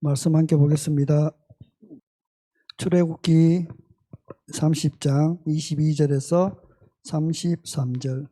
말씀 함께 보겠습니다. 출애굽기 30장 22절에서 33절.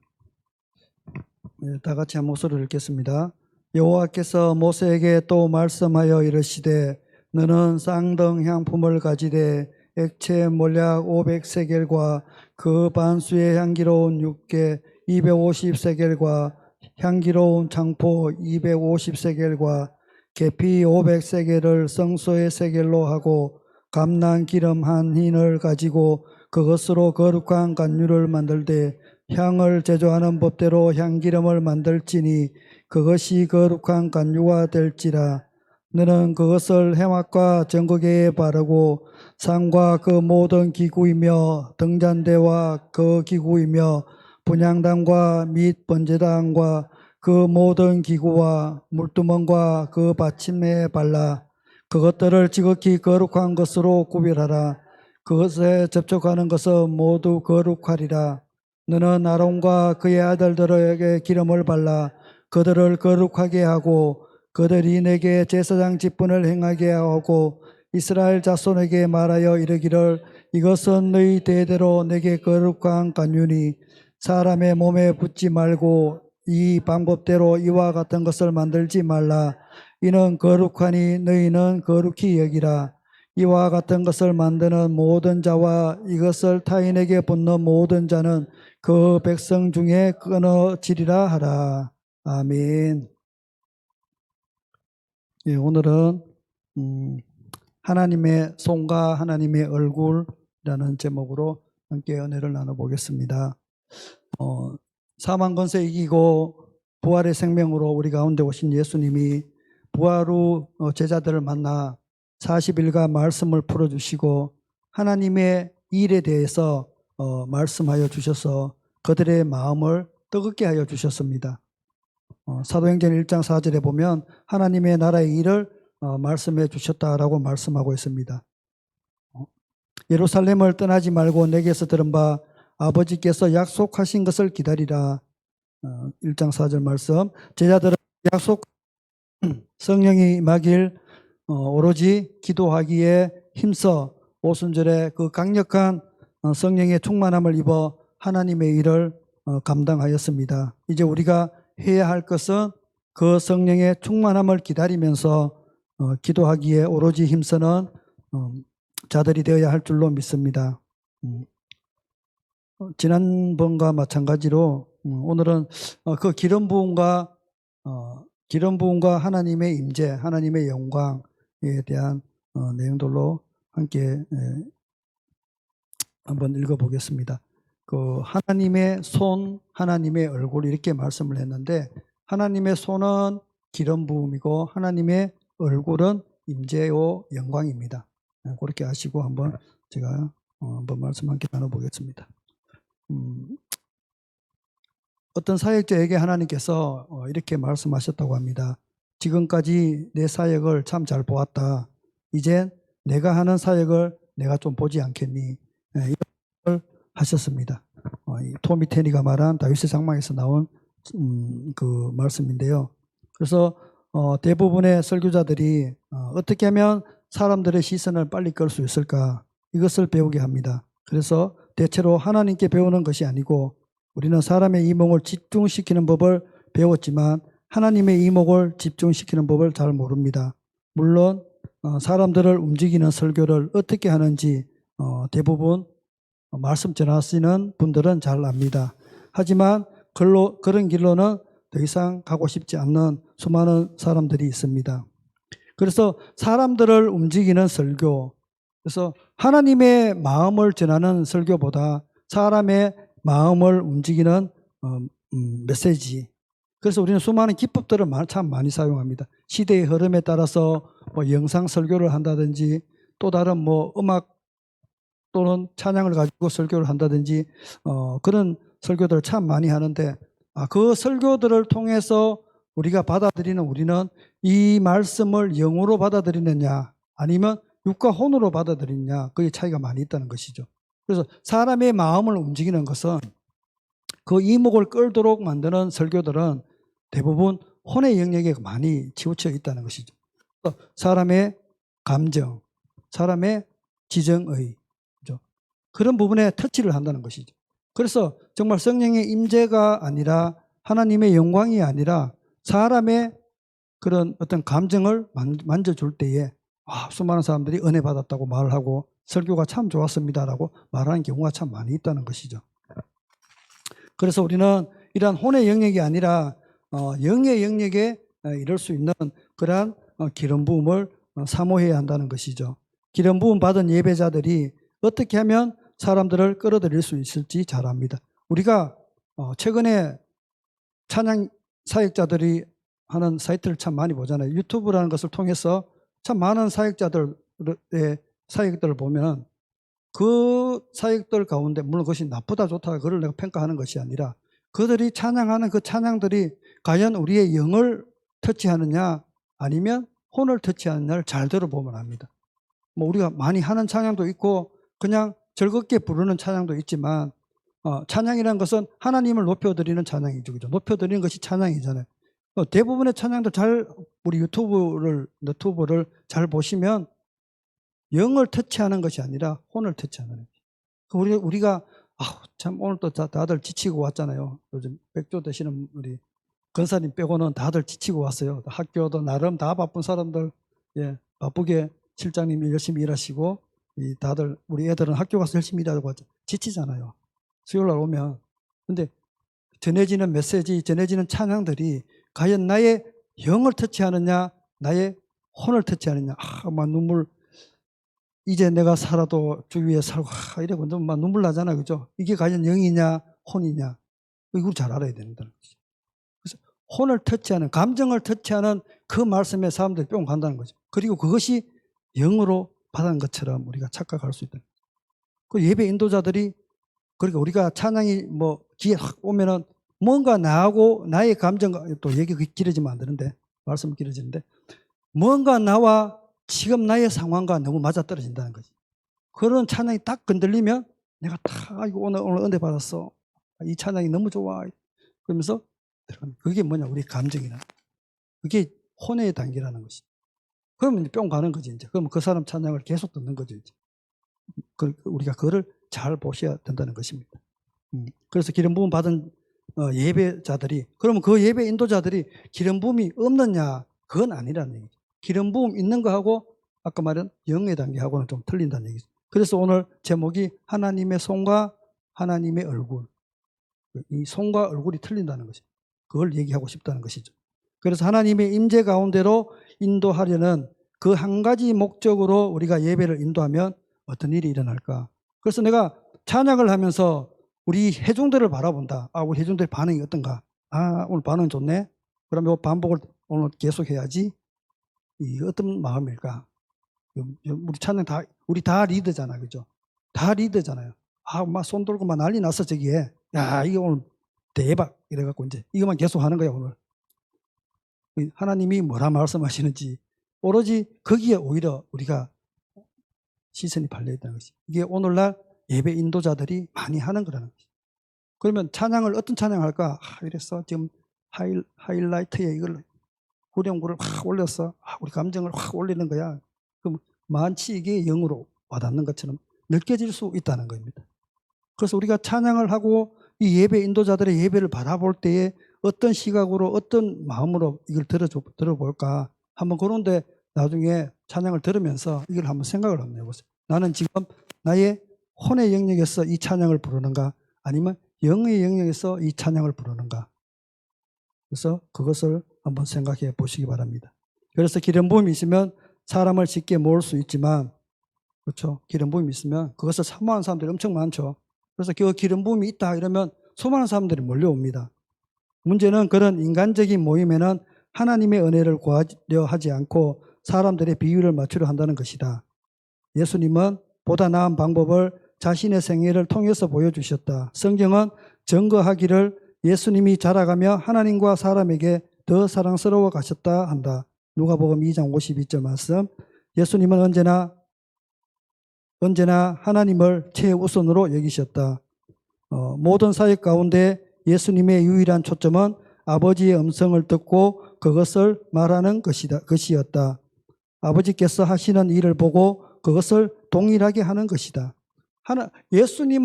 다 같이 한 목소리를 읽겠습니다. 여호와께서 모세에게 또 말씀하여 이르시되 너는 쌍등 향품을 가지되 액체 몰약 500세겔과 그 반수의 향기로운 육개 250세겔과 향기로운 창포 250세겔과 계피 500세겔을 성소의 세겔로 하고 감난 기름 한 흰을 가지고 그것으로 거룩한 간유를 만들되 향을 제조하는 법대로 향기름을 만들지니 그것이 거룩한 간유가 될지라. 너는 그것을 해막과 전거계에 바르고 상과 그 모든 기구이며 등잔대와 그 기구이며 분향단과 및 번제단과 그 모든 기구와 물두멍과 그 받침에 발라 그것들을 지극히 거룩한 것으로 구별하라. 그것에 접촉하는 것은 모두 거룩하리라. 너는 아론과 그의 아들들에게 기름을 발라 그들을 거룩하게 하고 그들이 내게 제사장 직분을 행하게 하고 이스라엘 자손에게 말하여 이르기를 이것은 너희 대대로 내게 거룩한 간유니 사람의 몸에 붙지 말고 이 방법대로 이와 같은 것을 만들지 말라. 이는 거룩하니 너희는 거룩히 여기라. 이와 같은 것을 만드는 모든 자와 이것을 타인에게 붓는 모든 자는 그 백성 중에 끊어지리라 하라. 아멘. 예, 오늘은 하나님의 손과 하나님의 얼굴이라는 제목으로 함께 은혜를 나눠보겠습니다. 사망 권세 이기고 부활의 생명으로 우리 가운데 오신 예수님이 부활 후 제자들을 만나 40일간 말씀을 풀어주시고 하나님의 일에 대해서 말씀하여 주셔서 그들의 마음을 뜨겁게 하여 주셨습니다. 사도행전 1장 4절에 보면 하나님의 나라의 일을 말씀해 주셨다라고 말씀하고 있습니다. 예루살렘을 떠나지 말고 내게서 들은 바 아버지께서 약속하신 것을 기다리라. 1장 4절 말씀. 제자들은 약속 성령이 임하길 오로지 기도하기에 힘써 오순절에 그 강력한 성령의 충만함을 입어 하나님의 일을 감당하였습니다. 이제 우리가 해야 할 것은 그 성령의 충만함을 기다리면서 기도하기에 오로지 힘쓰는 자들이 되어야 할 줄로 믿습니다. 지난번과 마찬가지로 오늘은 그 기름 부음과 하나님의 임재, 하나님의 영광에 대한 내용들로 함께 한번 읽어보겠습니다. 그 하나님의 손, 하나님의 얼굴 이렇게 말씀을 했는데 하나님의 손은 기름 부음이고 하나님의 얼굴은 임재요 영광입니다. 그렇게 아시고 한번 제가 한번 말씀 함께 나눠보겠습니다. 어떤 사역자에게 하나님께서 이렇게 말씀하셨다고 합니다. 지금까지 내 사역을 참 잘 보았다. 이젠 내가 하는 사역을 내가 좀 보지 않겠니? 이런 걸 하셨습니다. 토미 테니가 말한 다윗의 장막에서 나온 그 말씀인데요. 그래서 대부분의 설교자들이 어떻게 하면 사람들의 시선을 빨리 끌 수 있을까? 이것을 배우게 합니다. 그래서 대체로 하나님께 배우는 것이 아니고 우리는 사람의 이목을 집중시키는 법을 배웠지만 하나님의 이목을 집중시키는 법을 잘 모릅니다. 물론 사람들을 움직이는 설교를 어떻게 하는지 대부분 말씀 전하시는 분들은 잘 압니다. 하지만 그런 길로는 더 이상 가고 싶지 않는 수많은 사람들이 있습니다. 그래서 사람들을 움직이는 설교, 그래서 하나님의 마음을 전하는 설교보다 사람의 마음을 움직이는 메시지. 그래서 우리는 수많은 기법들을 참 많이 사용합니다. 시대의 흐름에 따라서 뭐 영상 설교를 한다든지 또 다른 뭐 음악 또는 찬양을 가지고 설교를 한다든지 그런 설교들을 참 많이 하는데 그 설교들을 통해서 우리가 받아들이는 우리는 이 말씀을 영으로 받아들이느냐 아니면 육과 혼으로 받아들이느냐 그의 차이가 많이 있다는 것이죠. 그래서 사람의 마음을 움직이는 것은 그 이목을 끌도록 만드는 설교들은 대부분 혼의 영역에 많이 치우쳐 있다는 것이죠. 사람의 감정, 사람의 지정의, 그죠? 그런 부분에 터치를 한다는 것이죠. 그래서 정말 성령의 임재가 아니라 하나님의 영광이 아니라 사람의 그런 어떤 감정을 만져줄 때에 수많은 사람들이 은혜 받았다고 말을 하고 설교가 참 좋았습니다라고 말하는 경우가 참 많이 있다는 것이죠. 그래서 우리는 이러한 혼의 영역이 아니라 영의 영역에 이룰 수 있는 그러한 기름 부음을 사모해야 한다는 것이죠. 기름 부음 받은 예배자들이 어떻게 하면 사람들을 끌어들일 수 있을지 잘 압니다. 우리가 최근에 찬양 사역자들이 하는 사이트를 참 많이 보잖아요. 유튜브라는 것을 통해서 참 많은 사역자들의 사역들을 보면 그 사역들 가운데 물론 그것이 나쁘다 좋다 그걸 내가 평가하는 것이 아니라 그들이 찬양하는 그 찬양들이 과연 우리의 영을 터치하느냐 아니면 혼을 터치하느냐를 잘 들어보면 압니다. 뭐 우리가 많이 하는 찬양도 있고 그냥 즐겁게 부르는 찬양도 있지만 찬양이라는 것은 하나님을 높여드리는 찬양이죠. 그죠? 높여드리는 것이 찬양이잖아요. 대부분의 찬양도 우리 유튜브를 잘 보시면 영을 터치하는 것이 아니라 혼을 터치하는 거예요. 우리가 참 오늘 또 다들 지치고 왔잖아요. 요즘 백조 되시는 우리 권사님 빼고는 다들 지치고 왔어요. 학교도 나름 다 바쁜 사람들, 바쁘게 실장님이 열심히 일하시고 다들 우리 애들은 학교 가서 열심히 일하고 지치잖아요. 수요일 날 오면. 근데 전해지는 메시지, 전해지는 찬양들이 과연 나의 영을 터치하느냐, 나의 혼을 터치하느냐. 막 눈물, 이제 내가 살아도 주 위에 살고, 이러고 막 눈물 나잖아. 그죠? 이게 과연 영이냐, 혼이냐. 이걸 잘 알아야 된다는 거죠. 그래서 혼을 터치하는, 감정을 터치하는 그 말씀에 사람들이 뿅 간다는 거죠. 그리고 그것이 영으로 받은 것처럼 우리가 착각할 수 있다. 그 예배 인도자들이, 그러니까 우리가 찬양이 기회 확 오면은 뭔가 나하고 나의 감정과 또 얘기가 길어지면 안 되는데 말씀이 길어지는데 뭔가 나와 지금 나의 상황과 너무 맞아떨어진다는 거지. 그런 찬양이 딱 건들리면 내가 이거 오늘 은혜 받았어. 이 찬양이 너무 좋아. 그러면서 그게 뭐냐 우리 감정이나 그게 혼의 단계라는 것이. 그러면 뿅 가는 거지 이제. 그러면 그 사람 찬양을 계속 듣는 거죠 이제. 우리가 그거를 잘 보셔야 된다는 것입니다. 그래서 기름 부음 받은 예배자들이 그러면 그 예배 인도자들이 기름 부음이 없느냐 그건 아니라는 얘기죠. 기름 부음 있는 거하고 아까 말한 영의 단계하고는 좀 틀린다는 얘기죠. 그래서 오늘 제목이 하나님의 손과 하나님의 얼굴. 이 손과 얼굴이 틀린다는 것이죠. 그걸 얘기하고 싶다는 것이죠. 그래서 하나님의 임재 가운데로 인도하려는 그 한 가지 목적으로 우리가 예배를 인도하면 어떤 일이 일어날까? 그래서 내가 찬양을 하면서 우리 회중들을 바라본다. 우리 회중들의 반응이 어떤가? 오늘 반응 좋네. 그럼 이 반복을 오늘 계속 해야지. 이 어떤 마음일까? 우리 찬양 우리 다 리더잖아, 그죠? 다 리더잖아요. 막 손 들고 막 난리 났어 저기에. 야, 이게 오늘 대박 이래갖고 이제 이것만 계속 하는 거야 오늘. 하나님이 뭐라 말씀하시는지 오로지 거기에 오히려 우리가 시선이 발려 있다는 것이. 이게 오늘날 예배 인도자들이 많이 하는 거라는 것이. 그러면 찬양을 어떤 찬양을 할까? 이랬어. 지금 하이라이트에 이걸 후렴구를 확 올렸어. 우리 감정을 확 올리는 거야. 그럼 만치 이게 영으로 와닿는 것처럼 느껴질 수 있다는 겁니다. 그래서 우리가 찬양을 하고 이 예배 인도자들의 예배를 바라볼 때에 어떤 시각으로 어떤 마음으로 이걸 들어볼까? 한번 그런데 나중에 찬양을 들으면서 이걸 한번 생각을 한번 해보세요. 나는 지금 나의 혼의 영역에서 이 찬양을 부르는가? 아니면 영의 영역에서 이 찬양을 부르는가? 그래서 그것을 한번 생각해 보시기 바랍니다. 그래서 기름 부음이 있으면 사람을 쉽게 모을 수 있지만, 그렇죠? 기름 부음이 있으면 그것을 사모하는 사람들이 엄청 많죠. 그래서 그 기름 부음이 있다 이러면 수많은 사람들이 몰려옵니다. 문제는 그런 인간적인 모임에는 하나님의 은혜를 구하려 하지 않고 사람들의 비율을 맞추려 한다는 것이다. 예수님은 보다 나은 방법을 자신의 생애를 통해서 보여주셨다. 성경은 증거하기를 예수님이 자라가며 하나님과 사람에게 더 사랑스러워 가셨다 한다. 누가복음 2장 52절 말씀. 예수님은 언제나 하나님을 최우선으로 여기셨다. 모든 사역 가운데 예수님의 유일한 초점은 아버지의 음성을 듣고 그것을 말하는 것이었다. 아버지께서 하시는 일을 보고 그것을 동일하게 하는 것이다. 예수님이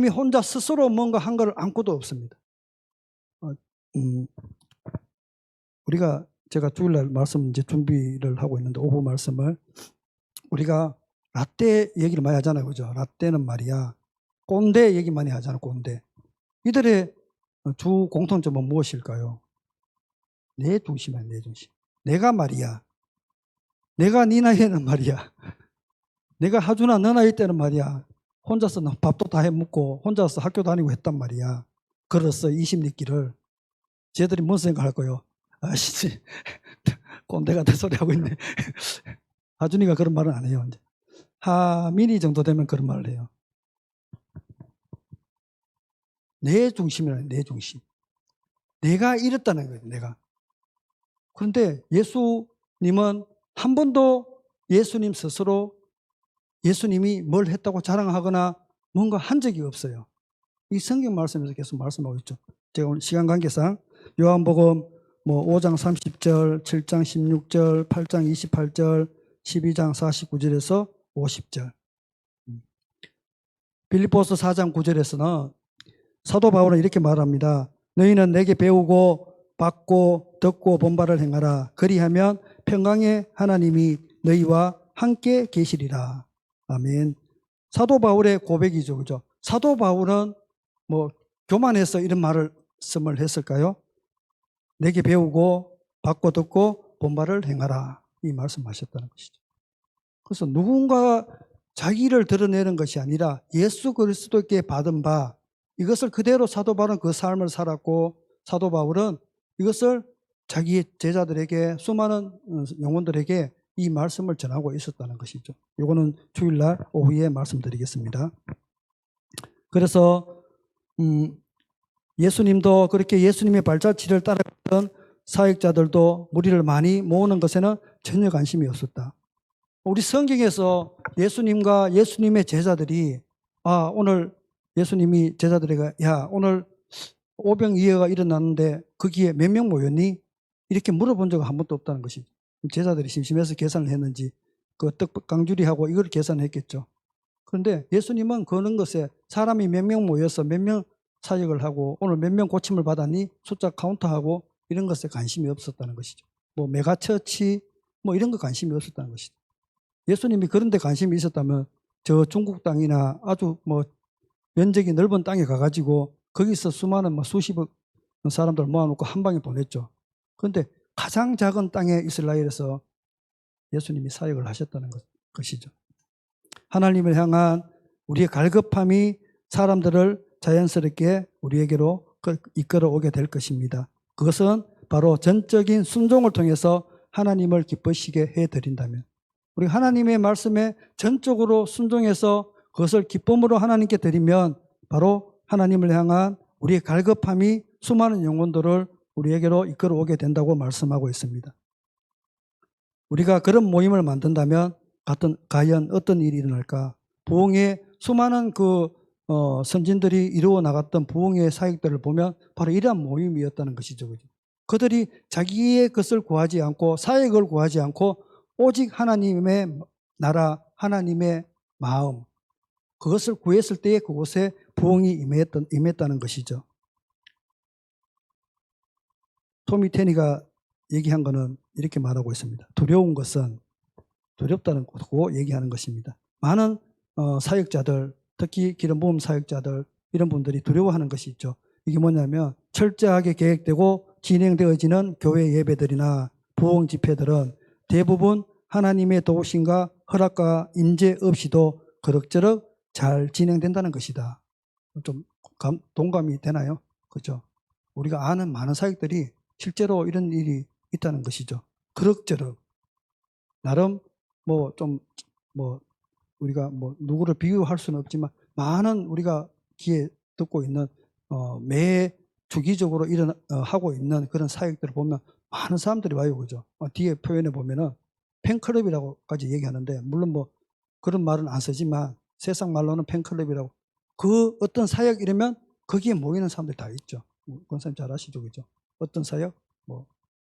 혼자 스스로 뭔가 한 걸 아무것도 없습니다. 제가 주일날 말씀 이제 준비를 하고 있는데 오후 말씀을 우리가 라떼 얘기를 많이 하잖아요, 그죠? 라떼는 말이야 꼰대 얘기 많이 하잖아요, 꼰대. 이들의 주 공통점은 무엇일까요? 내 중심이야, 내 중심. 내가 말이야. 내가 네 나이에는 말이야. 내가 하준아 너 나이 때는 말이야. 혼자서 밥도 다 해먹고 혼자서 학교 다니고 했단 말이야. 걸었어, 20리길을. 쟤들이 뭔 생각할 거요? 아씨, 꼰대 같은 소리 하고 있네. 하준이가 그런 말은 안 해요. 이제. 하민이 정도 되면 그런 말을 해요. 내 중심이라는 내 중심. 내가 이랬다는 거예요, 내가. 그런데 예수님은 한 번도 예수님 스스로 예수님이 뭘 했다고 자랑하거나 뭔가 한 적이 없어요. 이 성경 말씀에서 계속 말씀하고 있죠. 제가 오늘 시간 관계상 요한복음 5장 30절, 7장 16절, 8장 28절, 12장 49절에서 50절. 빌립보서 4장 9절에서는 사도 바울은 이렇게 말합니다. 너희는 내게 배우고 받고 듣고 본바를 행하라. 그리하면 평강의 하나님이 너희와 함께 계시리라. 아멘. 사도 바울의 고백이죠. 그죠? 사도 바울은 교만해서 이런 말씀을 했을까요? 내게 배우고 받고 듣고 본바를 행하라. 이 말씀하셨다는 것이죠. 그래서 누군가 자기를 드러내는 것이 아니라 예수 그리스도께 받은 바 이것을 그대로 사도 바울은 그 삶을 살았고 사도 바울은 이것을 자기 제자들에게 수많은 영혼들에게 이 말씀을 전하고 있었다는 것이죠. 이거는 주일날 오후에 말씀드리겠습니다. 그래서 예수님도 그렇게 예수님의 발자취를 따라갔던 사역자들도 무리를 많이 모으는 것에는 전혀 관심이 없었다. 우리 성경에서 예수님과 예수님의 제자들이 오늘 예수님이 제자들에게 오늘 오병이어가 일어났는데 거기에 몇 명 모였니? 이렇게 물어본 적은 한 번도 없다는 것이죠. 제자들이 심심해서 계산을 했는지 그 떡강주리하고 이걸 계산했겠죠. 그런데 예수님은 그런 것에 사람이 몇 명 모여서 몇 명 사역을 하고 오늘 몇 명 고침을 받았니? 숫자 카운트하고 이런 것에 관심이 없었다는 것이죠. 메가처치 이런 거 관심이 없었다는 것이죠. 예수님이 그런 데 관심이 있었다면 저 중국 땅이나 아주 면적이 넓은 땅에 가가지고 거기서 수많은 수십억 사람들 모아놓고 한 방에 보냈죠. 그런데 가장 작은 땅에 이스라엘에서 예수님이 사역을 하셨다는 것이죠. 하나님을 향한 우리의 갈급함이 사람들을 자연스럽게 우리에게로 이끌어 오게 될 것입니다. 그것은 바로 전적인 순종을 통해서 하나님을 기쁘시게 해드린다면 우리 하나님의 말씀에 전적으로 순종해서 그것을 기쁨으로 하나님께 드리면 바로 하나님을 향한 우리의 갈급함이 수많은 영혼들을 우리에게로 이끌어 오게 된다고 말씀하고 있습니다. 우리가 그런 모임을 만든다면 과연 어떤 일이 일어날까? 부흥의 수많은 선진들이 이루어 나갔던 부흥의 사역들을 보면 바로 이러한 모임이었다는 것이죠. 그들이 자기의 것을 구하지 않고 사역을 구하지 않고 오직 하나님의 나라, 하나님의 마음 그것을 구했을 때에 그곳에 부흥이 임했다는 것이죠. 토미 테니가 얘기한 것은 이렇게 말하고 있습니다. 두려운 것은 두렵다는 거고 얘기하는 것입니다. 많은 사역자들, 특히 기름 부음 사역자들 이런 분들이 두려워하는 것이 있죠. 이게 뭐냐면 철저하게 계획되고 진행되어지는 교회 예배들이나 부흥 집회들은 대부분 하나님의 도우심과 허락과 임재 없이도 그럭저럭 잘 진행된다는 것이다. 좀 동감이 되나요? 그렇죠? 우리가 아는 많은 사역들이 실제로 이런 일이 있다는 것이죠. 그럭저럭 나름 우리가 누구를 비유할 수는 없지만 많은 우리가 귀에 듣고 있는 매 주기적으로 하고 있는 그런 사역들을 보면 많은 사람들이 와요, 그죠? 뒤에 표현에 보면은 팬클럽이라고까지 얘기하는데 물론 그런 말은 안 쓰지만 세상 말로는 팬클럽이라고 그 어떤 사역 이러면 거기에 모이는 사람들이 다 있죠. 권사님 잘 아시죠, 그죠? 어떤 사역,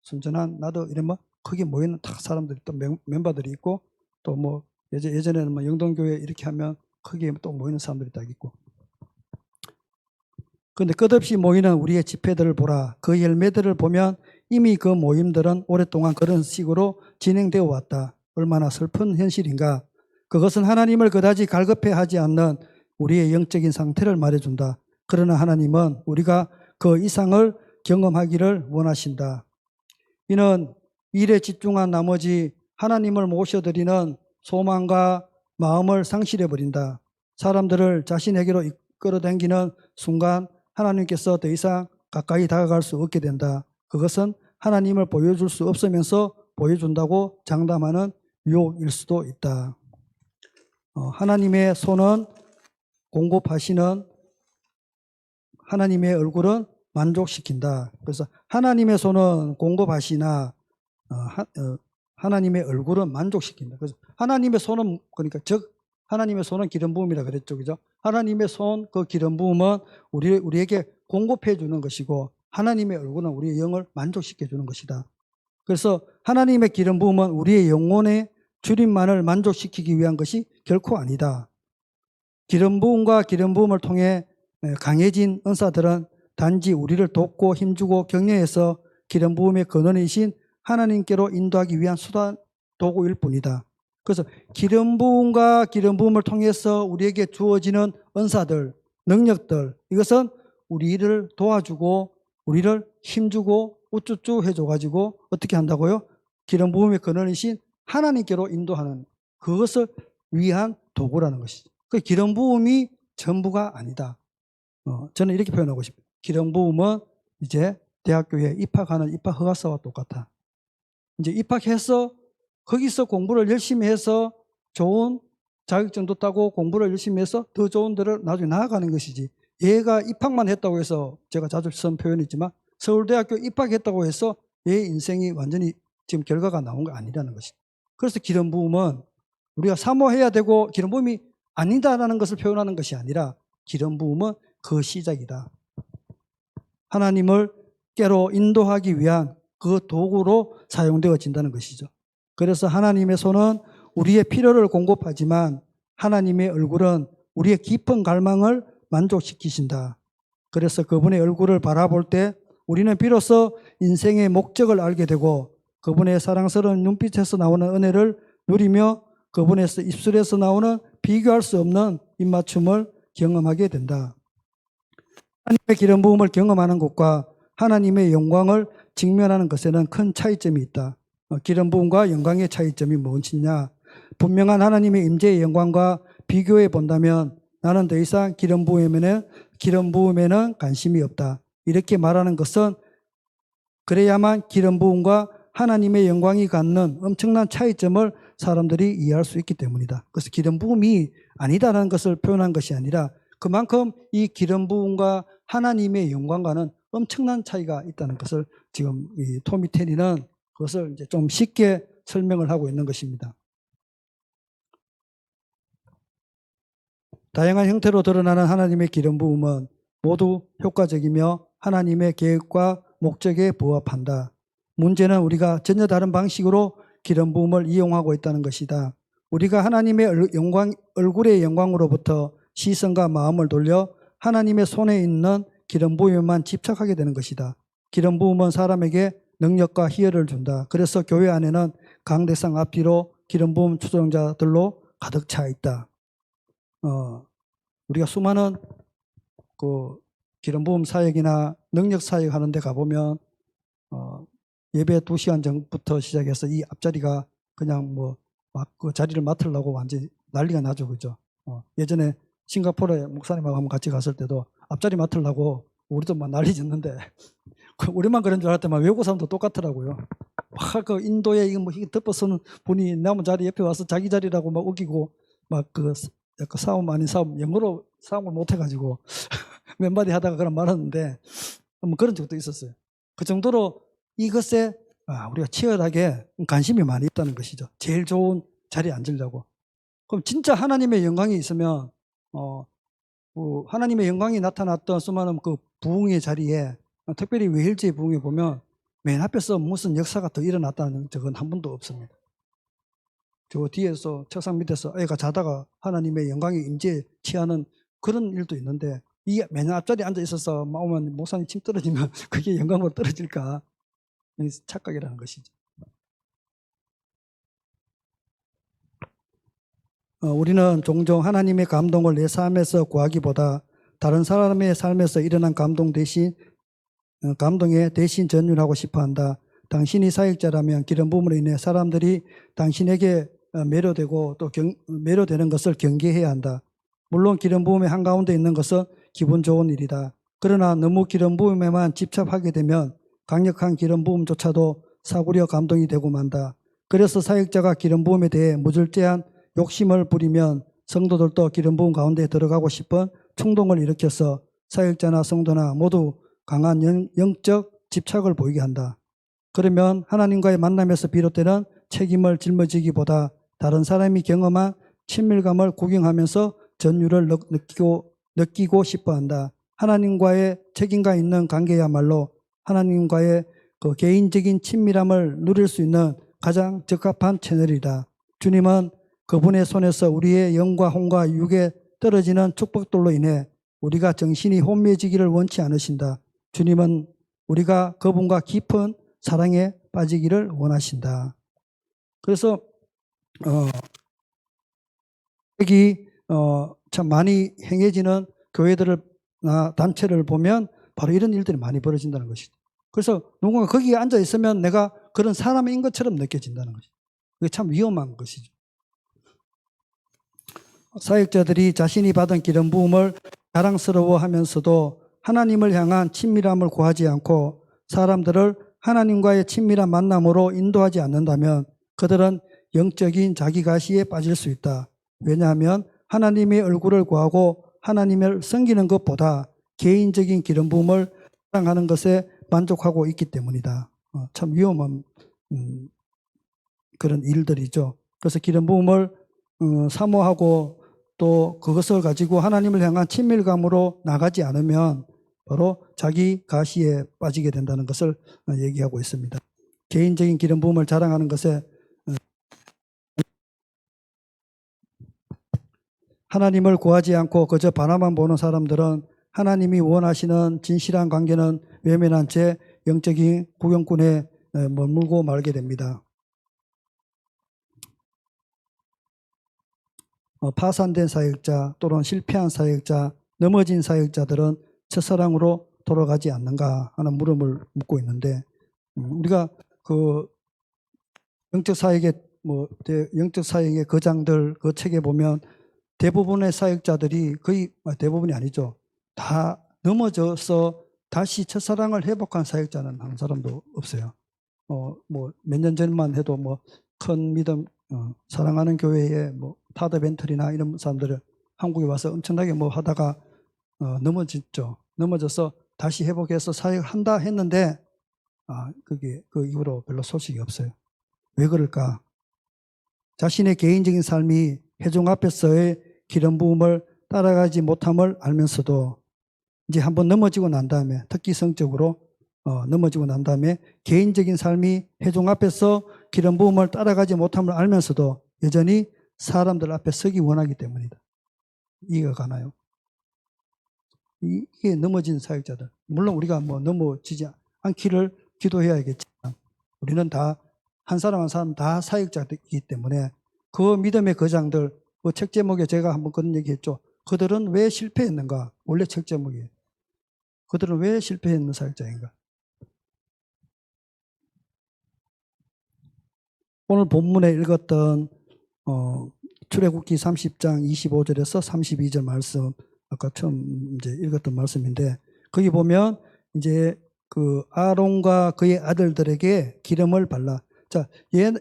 순전한 나도 이러면 거기 모이는 다 사람들이 또 멤버들이 있고 또 뭐 예전에는 뭐 영동교회 이렇게 하면 거기에 또 모이는 사람들이 딱 있고. 그런데 끝없이 모이는 우리의 집회들을 보라. 그 열매들을 보면 이미 그 모임들은 오랫동안 그런 식으로 진행되어 왔다. 얼마나 슬픈 현실인가. 그것은 하나님을 그다지 갈급해하지 않는 우리의 영적인 상태를 말해준다. 그러나 하나님은 우리가 그 이상을 경험하기를 원하신다. 이는 일에 집중한 나머지 하나님을 모셔드리는 소망과 마음을 상실해버린다. 사람들을 자신에게로 이끌어당기는 순간 하나님께서 더 이상 가까이 다가갈 수 없게 된다. 그것은 하나님을 보여줄 수 없으면서 보여준다고 장담하는 유혹일 수도 있다. 하나님의 손은 공급하시는 하나님의 얼굴은 만족시킨다. 그래서 하나님의 손은 공급하시나 하나님의 얼굴은 만족시킨다. 그래서 하나님의 손은 그러니까 즉 하나님의 손은 기름 부음이라 그랬죠, 그죠? 하나님의 손 그 기름 부음은 우리에게 공급해 주는 것이고 하나님의 얼굴은 우리의 영을 만족시켜 주는 것이다. 그래서 하나님의 기름 부음은 우리의 영혼의 주림만을 만족시키기 위한 것이 결코 아니다. 기름 부음과 기름 부음을 통해 강해진 은사들은 단지 우리를 돕고 힘주고 격려해서 기름 부음의 근원이신 하나님께로 인도하기 위한 수단 도구일 뿐이다. 그래서 기름 부음과 기름 부음을 통해서 우리에게 주어지는 은사들, 능력들 이것은 우리를 도와주고 우리를 힘주고 우쭈쭈 해줘가지고 어떻게 한다고요? 기름 부음의 근원이신 하나님께로 인도하는 그것을 위한 도구라는 것이죠. 그 기름 부음이 전부가 아니다. 저는 이렇게 표현하고 싶어요. 기름 부음은 이제 대학교에 입학하는 입학 허가서와 똑같아. 이제 입학해서 거기서 공부를 열심히 해서 좋은 자격증도 따고 공부를 열심히 해서 더 좋은 데를 나중에 나아가는 것이지. 얘가 입학만 했다고 해서 제가 자주 쓴 표현이지만 서울대학교 입학했다고 해서 얘 인생이 완전히 지금 결과가 나온 거 아니라는 것이죠. 그래서 기름 부음은 우리가 사모해야 되고 기름 부음이 아니다라는 것을 표현하는 것이 아니라 기름 부음은 그 시작이다. 하나님을 깨로 인도하기 위한 그 도구로 사용되어진다는 것이죠. 그래서 하나님의 손은 우리의 필요를 공급하지만 하나님의 얼굴은 우리의 깊은 갈망을 만족시키신다. 그래서 그분의 얼굴을 바라볼 때 우리는 비로소 인생의 목적을 알게 되고 그분의 사랑스러운 눈빛에서 나오는 은혜를 누리며 그분의 입술에서 나오는 비교할 수 없는 입맞춤을 경험하게 된다. 하나님의 기름 부음을 경험하는 것과 하나님의 영광을 직면하는 것에는 큰 차이점이 있다. 기름 부음과 영광의 차이점이 무엇이냐? 분명한 하나님의 임재의 영광과 비교해 본다면 나는 더 이상 기름 부음에는 관심이 없다. 이렇게 말하는 것은 그래야만 기름 부음과 하나님의 영광이 갖는 엄청난 차이점을 사람들이 이해할 수 있기 때문이다. 그래서 기름 부음이 아니다라는 것을 표현한 것이 아니라 그만큼 이 기름 부음과 하나님의 영광과는 엄청난 차이가 있다는 것을 지금 이 토미 테리는 그것을 이제 좀 쉽게 설명을 하고 있는 것입니다. 다양한 형태로 드러나는 하나님의 기름 부음은 모두 효과적이며 하나님의 계획과 목적에 부합한다. 문제는 우리가 전혀 다른 방식으로 기름 부음을 이용하고 있다는 것이다. 우리가 하나님의 얼굴의 영광으로부터 시선과 마음을 돌려 하나님의 손에 있는 기름 부음에만 집착하게 되는 것이다. 기름 부음은 사람에게 능력과 희열을 준다. 그래서 교회 안에는 강대상 앞뒤로 기름 부음 추종자들로 가득 차 있다. 우리가 수많은 그 기름 부음 사역이나 능력 사역 하는 데 가보면 예배 2시간 전부터 시작해서 이 앞자리가 그냥 뭐 막 그 자리를 맡으려고 완전히 난리가 나죠. 그죠? 예전에 싱가포르에 목사님하고 한번 같이 갔을 때도 앞자리 맡으려고 우리도 막 난리 짓는데 우리만 그런 줄 알았더니 외국 사람도 똑같더라고요. 막 그 인도에 이거 뭐 덮어쓰는 분이 남은 자리 옆에 와서 자기 자리라고 막 우기고 막 그 약간 싸움 아닌 싸움 영어로 싸움을 못 해가지고 몇 마디 하다가 그런 말하는데 뭐 그런 적도 있었어요. 그 정도로 이것에 우리가 치열하게 관심이 많이 있다는 것이죠. 제일 좋은 자리에 앉으려고. 그럼 진짜 하나님의 영광이 있으면 하나님의 영광이 나타났던 수많은 그 부흥의 자리에 특별히 외일제의 부흥에 보면 맨 앞에서 무슨 역사가 더 일어났다는 적은 한 번도 없습니다. 저 뒤에서 책상 밑에서 애가 자다가 하나님의 영광의 임재에 취하는 그런 일도 있는데, 이게 맨 앞자리에 앉아 있어서 막 오면 목사님 침 떨어지면 그게 영광으로 떨어질까? 착각이라는 것이죠. 우리는 종종 하나님의 감동을 내 삶에서 구하기보다 다른 사람의 삶에서 일어난 감동에 대신 전율하고 싶어한다. 당신이 사역자라면 기름 부음으로 인해 사람들이 당신에게 매료되고 또 매료되는 것을 경계해야 한다. 물론 기름 부음의 한가운데 있는 것은 기분 좋은 일이다. 그러나 너무 기름 부음에만 집착하게 되면 강력한 기름 부음조차도 사구려 감동이 되고 만다. 그래서 사역자가 기름 부음에 대해 무절제한 욕심을 부리면 성도들도 기름 부음 가운데 들어가고 싶은 충동을 일으켜서 사역자나 성도나 모두 강한 영적 집착을 보이게 한다. 그러면 하나님과의 만남에서 비롯되는 책임을 짊어지기보다 다른 사람이 경험한 친밀감을 구경하면서 전율을 느끼고 싶어한다. 하나님과의 책임감 있는 관계야말로 하나님과의 그 개인적인 친밀함을 누릴 수 있는 가장 적합한 채널이다. 주님은 그분의 손에서 우리의 영과 혼과 육에 떨어지는 축복들로 인해 우리가 정신이 혼미해지기를 원치 않으신다. 주님은 우리가 그분과 깊은 사랑에 빠지기를 원하신다. 그래서 여기 참 많이 행해지는 교회들이나 단체를 보면 바로 이런 일들이 많이 벌어진다는 것이죠. 그래서 누군가 거기에 앉아 있으면 내가 그런 사람인 것처럼 느껴진다는 것이죠. 그게 참 위험한 것이죠. 사역자들이 자신이 받은 기름 부음을 자랑스러워하면서도 하나님을 향한 친밀함을 구하지 않고 사람들을 하나님과의 친밀한 만남으로 인도하지 않는다면 그들은 영적인 자기가시에 빠질 수 있다. 왜냐하면 하나님의 얼굴을 구하고 하나님을 섬기는 것보다 개인적인 기름 부음을 자랑하는 것에 만족하고 있기 때문이다. 참 위험한 그런 일들이죠. 그래서 기름 부음을 사모하고 또 그것을 가지고 하나님을 향한 친밀감으로 나가지 않으면 바로 자기 가시에 빠지게 된다는 것을 얘기하고 있습니다. 개인적인 기름 부음을 자랑하는 것에 하나님을 구하지 않고 그저 바라만 보는 사람들은 하나님이 원하시는 진실한 관계는 외면한 채 영적인 구경꾼에 머물고 말게 됩니다. 파산된 사역자 또는 실패한 사역자, 넘어진 사역자들은 첫사랑으로 돌아가지 않는가 하는 물음을 묻고 있는데, 우리가 그 영적 사역의 거장들 그 책에 보면 대부분의 사역자들이 거의 대부분이 아니죠. 다 넘어져서 다시 첫사랑을 회복한 사역자는 한 사람도 없어요. 몇 년 전만 해도 큰 믿음 사랑하는 교회에 타더 벤틀이나 이런 사람들은 한국에 와서 엄청나게 하다가 넘어졌죠. 넘어져서 다시 회복해서 사역한다 했는데 그게 그 이후로 별로 소식이 없어요. 왜 그럴까? 자신의 개인적인 삶이 회중 앞에서의 기름 부음을 따라가지 못함을 알면서도 이제 한번 넘어지고 난 다음에 특히 성적으로 넘어지고 난 다음에 개인적인 삶이 회중 앞에서 기름 부음을 따라가지 못함을 알면서도 여전히 사람들 앞에 서기 원하기 때문이다. 이해가 가나요? 이게 넘어진 사역자들. 물론 우리가 넘어지지 않기를 기도해야겠지만 우리는 다 한 사람 한 사람 다 사역자이기 때문에 그 믿음의 거장들, 그 책 제목에 제가 한번 그런 얘기했죠. 그들은 왜 실패했는가? 원래 책 제목이에요. 그들은 왜 실패했는 사역자인가? 오늘 본문에 읽었던 출애굽기 30장 25절에서 32절 말씀, 아까 처음 이제 읽었던 말씀인데, 거기 보면 이제 그 아론과 그의 아들들에게 기름을 발라. 자,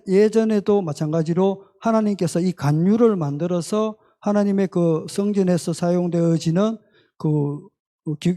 예전에도 마찬가지로 하나님께서 이 간유를 만들어서 하나님의 그 성전에서 사용되어지는 그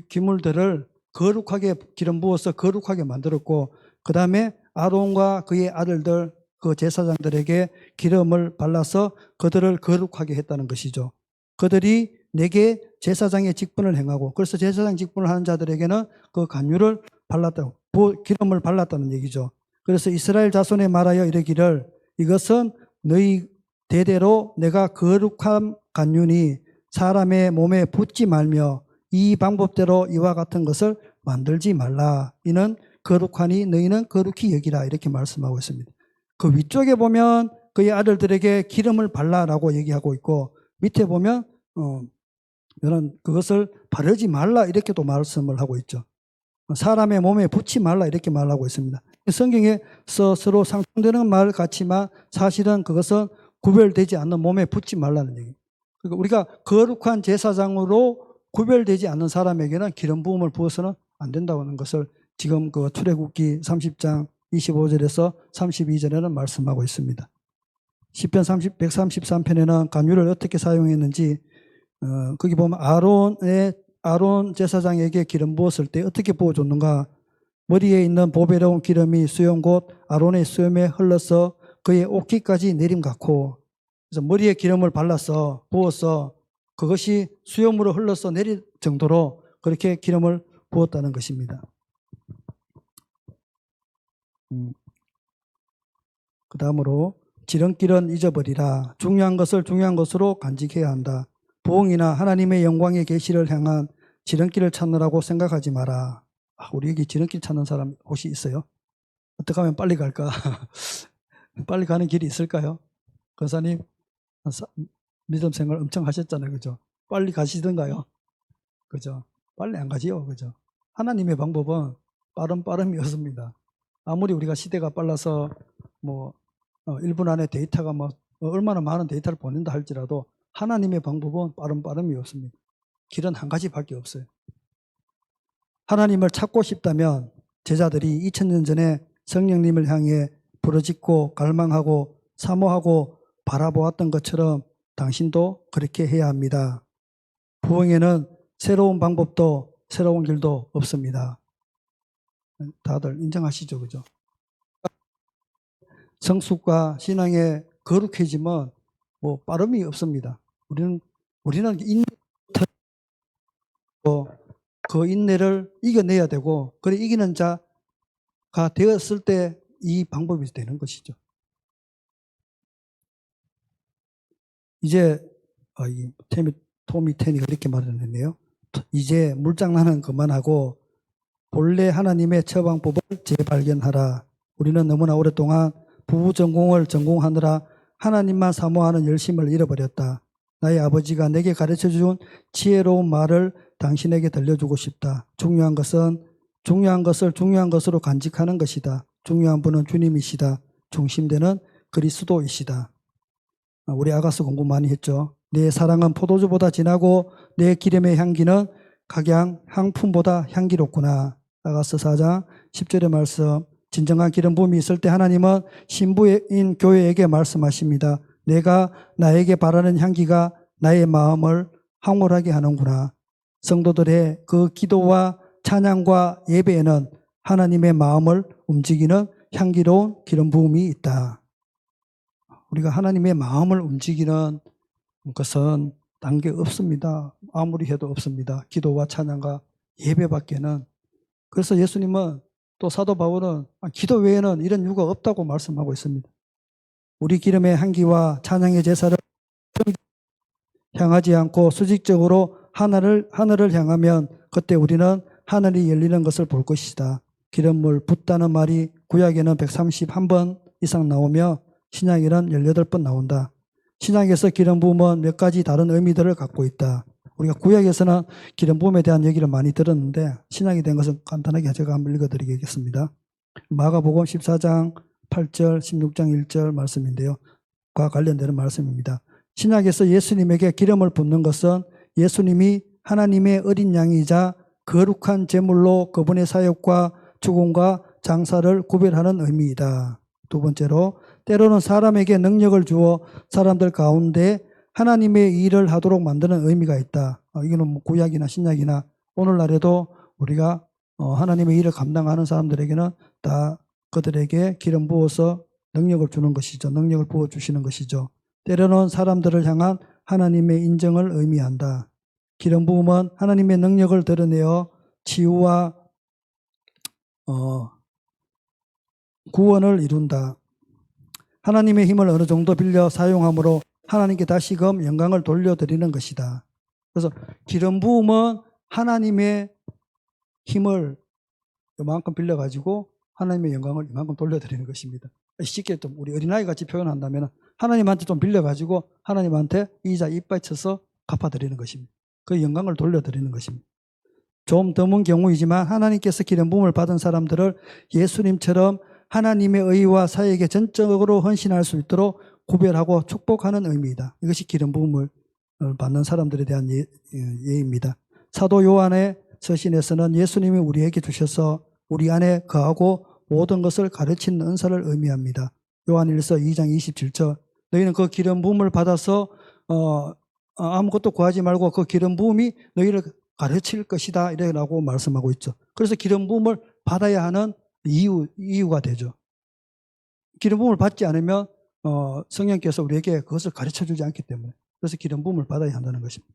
기물들을 거룩하게 기름 부어서 거룩하게 만들었고, 그 다음에 아론과 그의 아들들 그 제사장들에게 기름을 발라서 그들을 거룩하게 했다는 것이죠. 그들이 내게 제사장의 직분을 행하고, 그래서 제사장 직분을 하는 자들에게는 그 간유를 발랐다고. 기름을 발랐다는 얘기죠. 그래서 이스라엘 자손에 말하여 이르기를 이것은 너희 대대로 내가 거룩한 간윤이 사람의 몸에 붓지 말며 이 방법대로 이와 같은 것을 만들지 말라. 이는 거룩하니 너희는 거룩히 여기라. 이렇게 말씀하고 있습니다. 그 위쪽에 보면 그의 아들들에게 기름을 발라라고 얘기하고 있고 밑에 보면 이런 그것을 바르지 말라 이렇게도 말씀을 하고 있죠. 사람의 몸에 붓지 말라 이렇게 말하고 있습니다. 성경에서 서로 상충되는 말 같지만 사실은 그것은 구별되지 않는 몸에 붓지 말라는 얘기입니다. 그러니까 우리가 거룩한 제사장으로 구별되지 않는 사람에게는 기름 부음을 부어서는 안 된다고 하는 것을 지금 그 출애굽기 30장 25절에서 32절에는 말씀하고 있습니다. 시편 133편에는 간유를 어떻게 사용했는지 거기 보면 아론 제사장에게 기름 부었을 때 어떻게 부어줬는가? 머리에 있는 보배로운 기름이 수염 곧 아론의 수염에 흘러서 그의 옷깃까지 내림 같고, 그래서 머리에 기름을 발라서 부어서 그것이 수염으로 흘러서 내릴 정도로 그렇게 기름을 부었다는 것입니다. 그 다음으로 지름길은 잊어버리라. 중요한 것을 중요한 것으로 간직해야 한다. 부흥이나 하나님의 영광의 계시를 향한 지름길을 찾느라고 생각하지 마라. 우리 여기 지름길 찾는 사람 혹시 있어요? 어떻게 하면 빨리 갈까? 빨리 가는 길이 있을까요? 권사님 믿음 생활 엄청 하셨잖아요. 그죠? 빨리 가시던가요? 그죠? 빨리 안 가지요. 그죠? 하나님의 방법은 빠름이 없습니다. 아무리 우리가 시대가 빨라서 1분 안에 데이터가 얼마나 많은 데이터를 보낸다 할지라도 하나님의 방법은 빠름이 없습니다. 길은 한 가지밖에 없어요. 하나님을 찾고 싶다면 제자들이 2000년 전에 성령님을 향해 부르짖고 갈망하고 사모하고 바라보았던 것처럼 당신도 그렇게 해야 합니다. 부흥에는 새로운 방법도 새로운 길도 없습니다. 다들 인정하시죠? 그죠? 성숙과 신앙의 거룩해짐은 빠름이 없습니다. 우리는 그 인내를 이겨내야 되고, 그래 이기는 자가 되었을 때 이 방법이 되는 것이죠. 이제 토미 테니가 이렇게 말했네요. 이제 물장난은 그만하고 본래 하나님의 처방법을 재발견하라. 우리는 너무나 오랫동안 부부 전공을 전공하느라 하나님만 사모하는 열심을 잃어버렸다. 나의 아버지가 내게 가르쳐준 지혜로운 말을 당신에게 들려주고 싶다. 중요한 것을 중요한 것으로 간직하는 것이다. 중요한 분은 주님이시다. 중심되는 그리스도이시다. 우리 아가서 공부 많이 했죠. 내 사랑은 포도주보다 진하고 내 기름의 향기는 각양 향품보다 향기롭구나. 아가서 4장 10절의 말씀. 진정한 기름 부음이 있을 때 하나님은 신부인 교회에게 말씀하십니다. 내가 나에게 바라는 향기가 나의 마음을 황홀하게 하는구나. 성도들의 그 기도와 찬양과 예배에는 하나님의 마음을 움직이는 향기로운 기름 부음이 있다. 우리가 하나님의 마음을 움직이는 것은 딴 게 없습니다. 아무리 해도 없습니다. 기도와 찬양과 예배밖에는. 그래서 예수님은 또 사도 바울은 기도 외에는 이런 이유가 없다고 말씀하고 있습니다. 우리 기름의 향기와 찬양의 제사를 향하지 않고 수직적으로 하늘을 향하면 그때 우리는 하늘이 열리는 것을 볼 것이다. 기름을 붓다는 말이 구약에는 131번 이상 나오며 신약에는 18번 나온다. 신약에서 기름 부음은 몇 가지 다른 의미들을 갖고 있다. 우리가 구약에서는 기름 부음에 대한 얘기를 많이 들었는데 신약에 대한 것은 간단하게 제가 한번 읽어드리겠습니다. 마가복음 14장 8절 16장 1절 말씀인데요. 과 관련되는 말씀입니다. 신약에서 예수님에게 기름을 붓는 것은 예수님이 하나님의 어린 양이자 거룩한 제물로 그분의 사역과 죽음과 장사를 구별하는 의미이다. 두 번째로 때로는 사람에게 능력을 주어 사람들 가운데 하나님의 일을 하도록 만드는 의미가 있다. 이거는 구약이나 신약이나 오늘날에도 우리가 하나님의 일을 감당하는 사람들에게는 다 그들에게 기름 부어서 능력을 주는 것이죠. 능력을 부어주시는 것이죠. 때로는 사람들을 향한 하나님의 인정을 의미한다. 기름 부음은 하나님의 능력을 드러내어 치유와 구원을 이룬다. 하나님의 힘을 어느 정도 빌려 사용함으로 하나님께 다시금 영광을 돌려드리는 것이다. 그래서 기름 부음은 하나님의 힘을 이만큼 빌려가지고 하나님의 영광을 이만큼 돌려드리는 것입니다. 쉽게 좀 우리 어린아이 같이 표현한다면 하나님한테 좀 빌려가지고 하나님한테 이자 이빨 쳐서 갚아드리는 것입니다. 그 영광을 돌려드리는 것입니다. 좀 드문 경우이지만 하나님께서 기름 부음을 받은 사람들을 예수님처럼 하나님의 의와 사역에 전적으로 헌신할 수 있도록 구별하고 축복하는 의미이다. 이것이 기름 부음을 받는 사람들에 대한 예입니다. 사도 요한의 서신에서는 예수님이 우리에게 주셔서 우리 안에 거하고 모든 것을 가르치는 은사를 의미합니다. 요한일서 2장 27절 너희는 그 기름 부음을 받아서 아무것도 구하지 말고 그 기름 부음이 너희를 가르칠 것이다 이라고 말씀하고 있죠. 그래서 기름 부음을 받아야 하는 이유가 되죠. 기름 부음을 받지 않으면 성령께서 우리에게 그것을 가르쳐 주지 않기 때문에 그래서 기름 부음을 받아야 한다는 것입니다.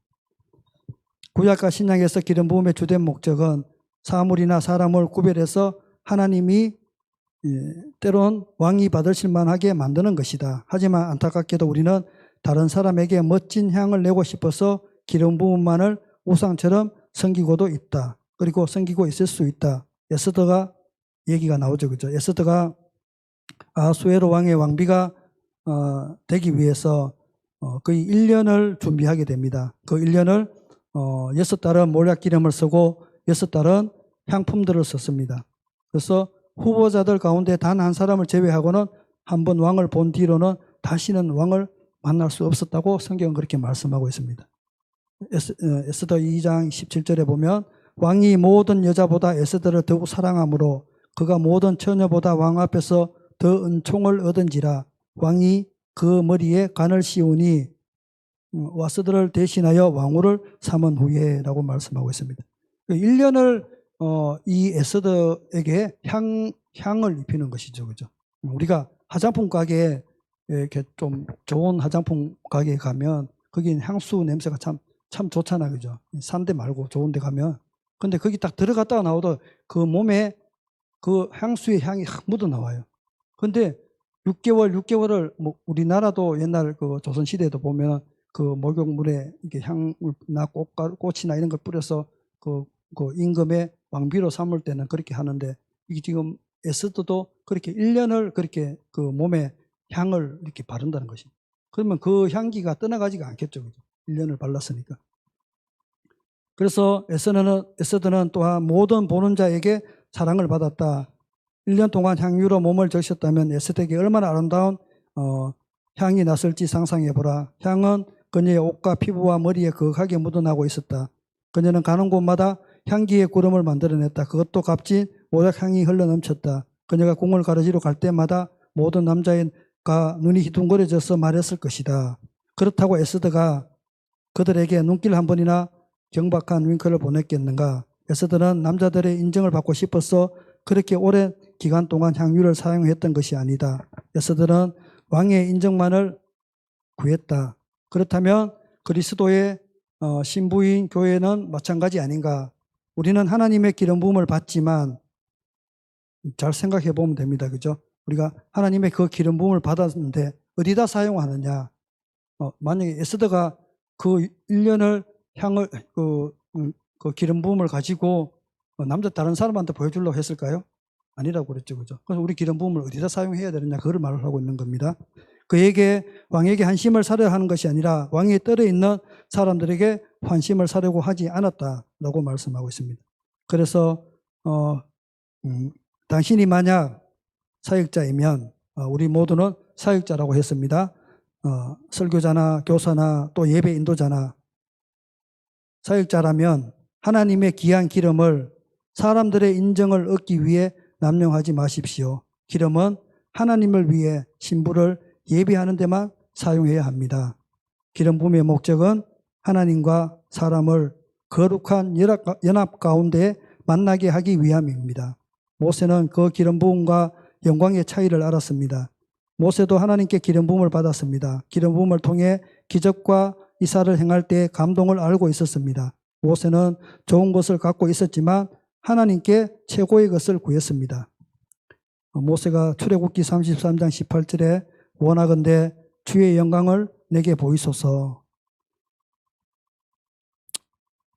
구약과 신약에서 기름 부음의 주된 목적은 사물이나 사람을 구별해서 하나님이 때론 왕이 받으실 만하게 만드는 것이다. 하지만 안타깝게도 우리는 다른 사람에게 멋진 향을 내고 싶어서 기름 부음만을 우상처럼 섬기고도 있다. 그리고 섬기고 있을 수 있다. 에스더가 얘기가 나오죠. 그죠? 에스더가 아수에로 왕의 왕비가 되기 위해서 거의 1년을 준비하게 됩니다. 그 1년을 6달은 몰약기름을 쓰고 6달은 향품들을 썼습니다. 그래서 후보자들 가운데 단 한 사람을 제외하고는 한번 왕을 본 뒤로는 다시는 왕을 만날 수 없었다고 성경은 그렇게 말씀하고 있습니다. 에스더 2장 17절에 보면 왕이 모든 여자보다 에스더를 더욱 사랑하므로 그가 모든 처녀보다 왕 앞에서 더 은총을 얻은지라 왕이 그 머리에 간을 씌우니 와스들을 대신하여 왕후를 삼은 후에 라고 말씀하고 있습니다. 1년을 이 에스더에게 향을 입히는 것이죠. 그죠? 우리가 화장품 가게에 이렇게 좀 좋은 화장품 가게에 가면 거기는 향수 냄새가 참 좋잖아요. 그죠? 싼 데 말고 좋은 데 가면. 근데 거기 딱 들어갔다가 나오도 그 몸에 그 향수의 향이 확 묻어 나와요. 근데 6개월을 뭐 우리나라도 옛날 그 조선시대에도 보면 그 목욕물에 이렇게 향이나 꽃이나 이런 걸 뿌려서 그 임금의 왕비로 삼을 때는 그렇게 하는데 이게 지금 에스더도 그렇게 1년을 그렇게 그 몸에 향을 이렇게 바른다는 것입니다. 그러면 그 향기가 떠나가지가 않겠죠. 그죠? 1년을 발랐으니까. 그래서 에스더는 또한 모든 보는 자에게 사랑을 받았다. 1년 동안 향유로 몸을 적셨다면 에스더에게 얼마나 아름다운 향이 났을지 상상해보라. 향은 그녀의 옷과 피부와 머리에 거하게 묻어나고 있었다. 그녀는 가는 곳마다 향기의 구름을 만들어냈다. 그것도 값진 모략향이 흘러넘쳤다. 그녀가 궁을 가르치러 갈 때마다 모든 남자가 눈이 희둥거려져서 말했을 것이다. 그렇다고 에스더가 그들에게 눈길 한 번이나 경박한 윙크를 보냈겠는가? 에스더는 남자들의 인정을 받고 싶어서 그렇게 오랜 기간 동안 향유를 사용했던 것이 아니다. 에스더는 왕의 인정만을 구했다. 그렇다면 그리스도의 신부인 교회는 마찬가지 아닌가? 우리는 하나님의 기름 부음을 받지만 잘 생각해 보면 됩니다. 그죠? 우리가 하나님의 그 기름 부음을 받았는데 어디다 사용하느냐? 만약에 에스더가 그 1년을 향을 그 기름 부음을 가지고 다른 사람한테 보여주려고 했을까요? 아니라고 그랬죠. 그죠? 그래서 우리 기름 부음을 어디다 사용해야 되느냐? 그걸 말을 하고 있는 겁니다. 왕에게 한심을 사려 하는 것이 아니라 왕에 떨어 있는 사람들에게 환심을 사려고 하지 않았다라고 말씀하고 있습니다. 그래서 당신이 만약 사역자이면 우리 모두는 사역자라고 했습니다. 설교자나 교사나 또 예배 인도자나 사역자라면 하나님의 귀한 기름을 사람들의 인정을 얻기 위해 남용하지 마십시오. 기름은 하나님을 위해 신부를 예배하는 데만 사용해야 합니다. 기름 부음의 목적은 하나님과 사람을 거룩한 연합 가운데 만나게 하기 위함입니다. 모세는 그 기름 부음과 영광의 차이를 알았습니다. 모세도 하나님께 기름 부음을 받았습니다. 기름 부음을 통해 기적과 이사를 행할 때 감동을 알고 있었습니다. 모세는 좋은 것을 갖고 있었지만 하나님께 최고의 것을 구했습니다. 모세가 출애굽기 33장 18절에 원하건대 주의 영광을 내게 보이소서.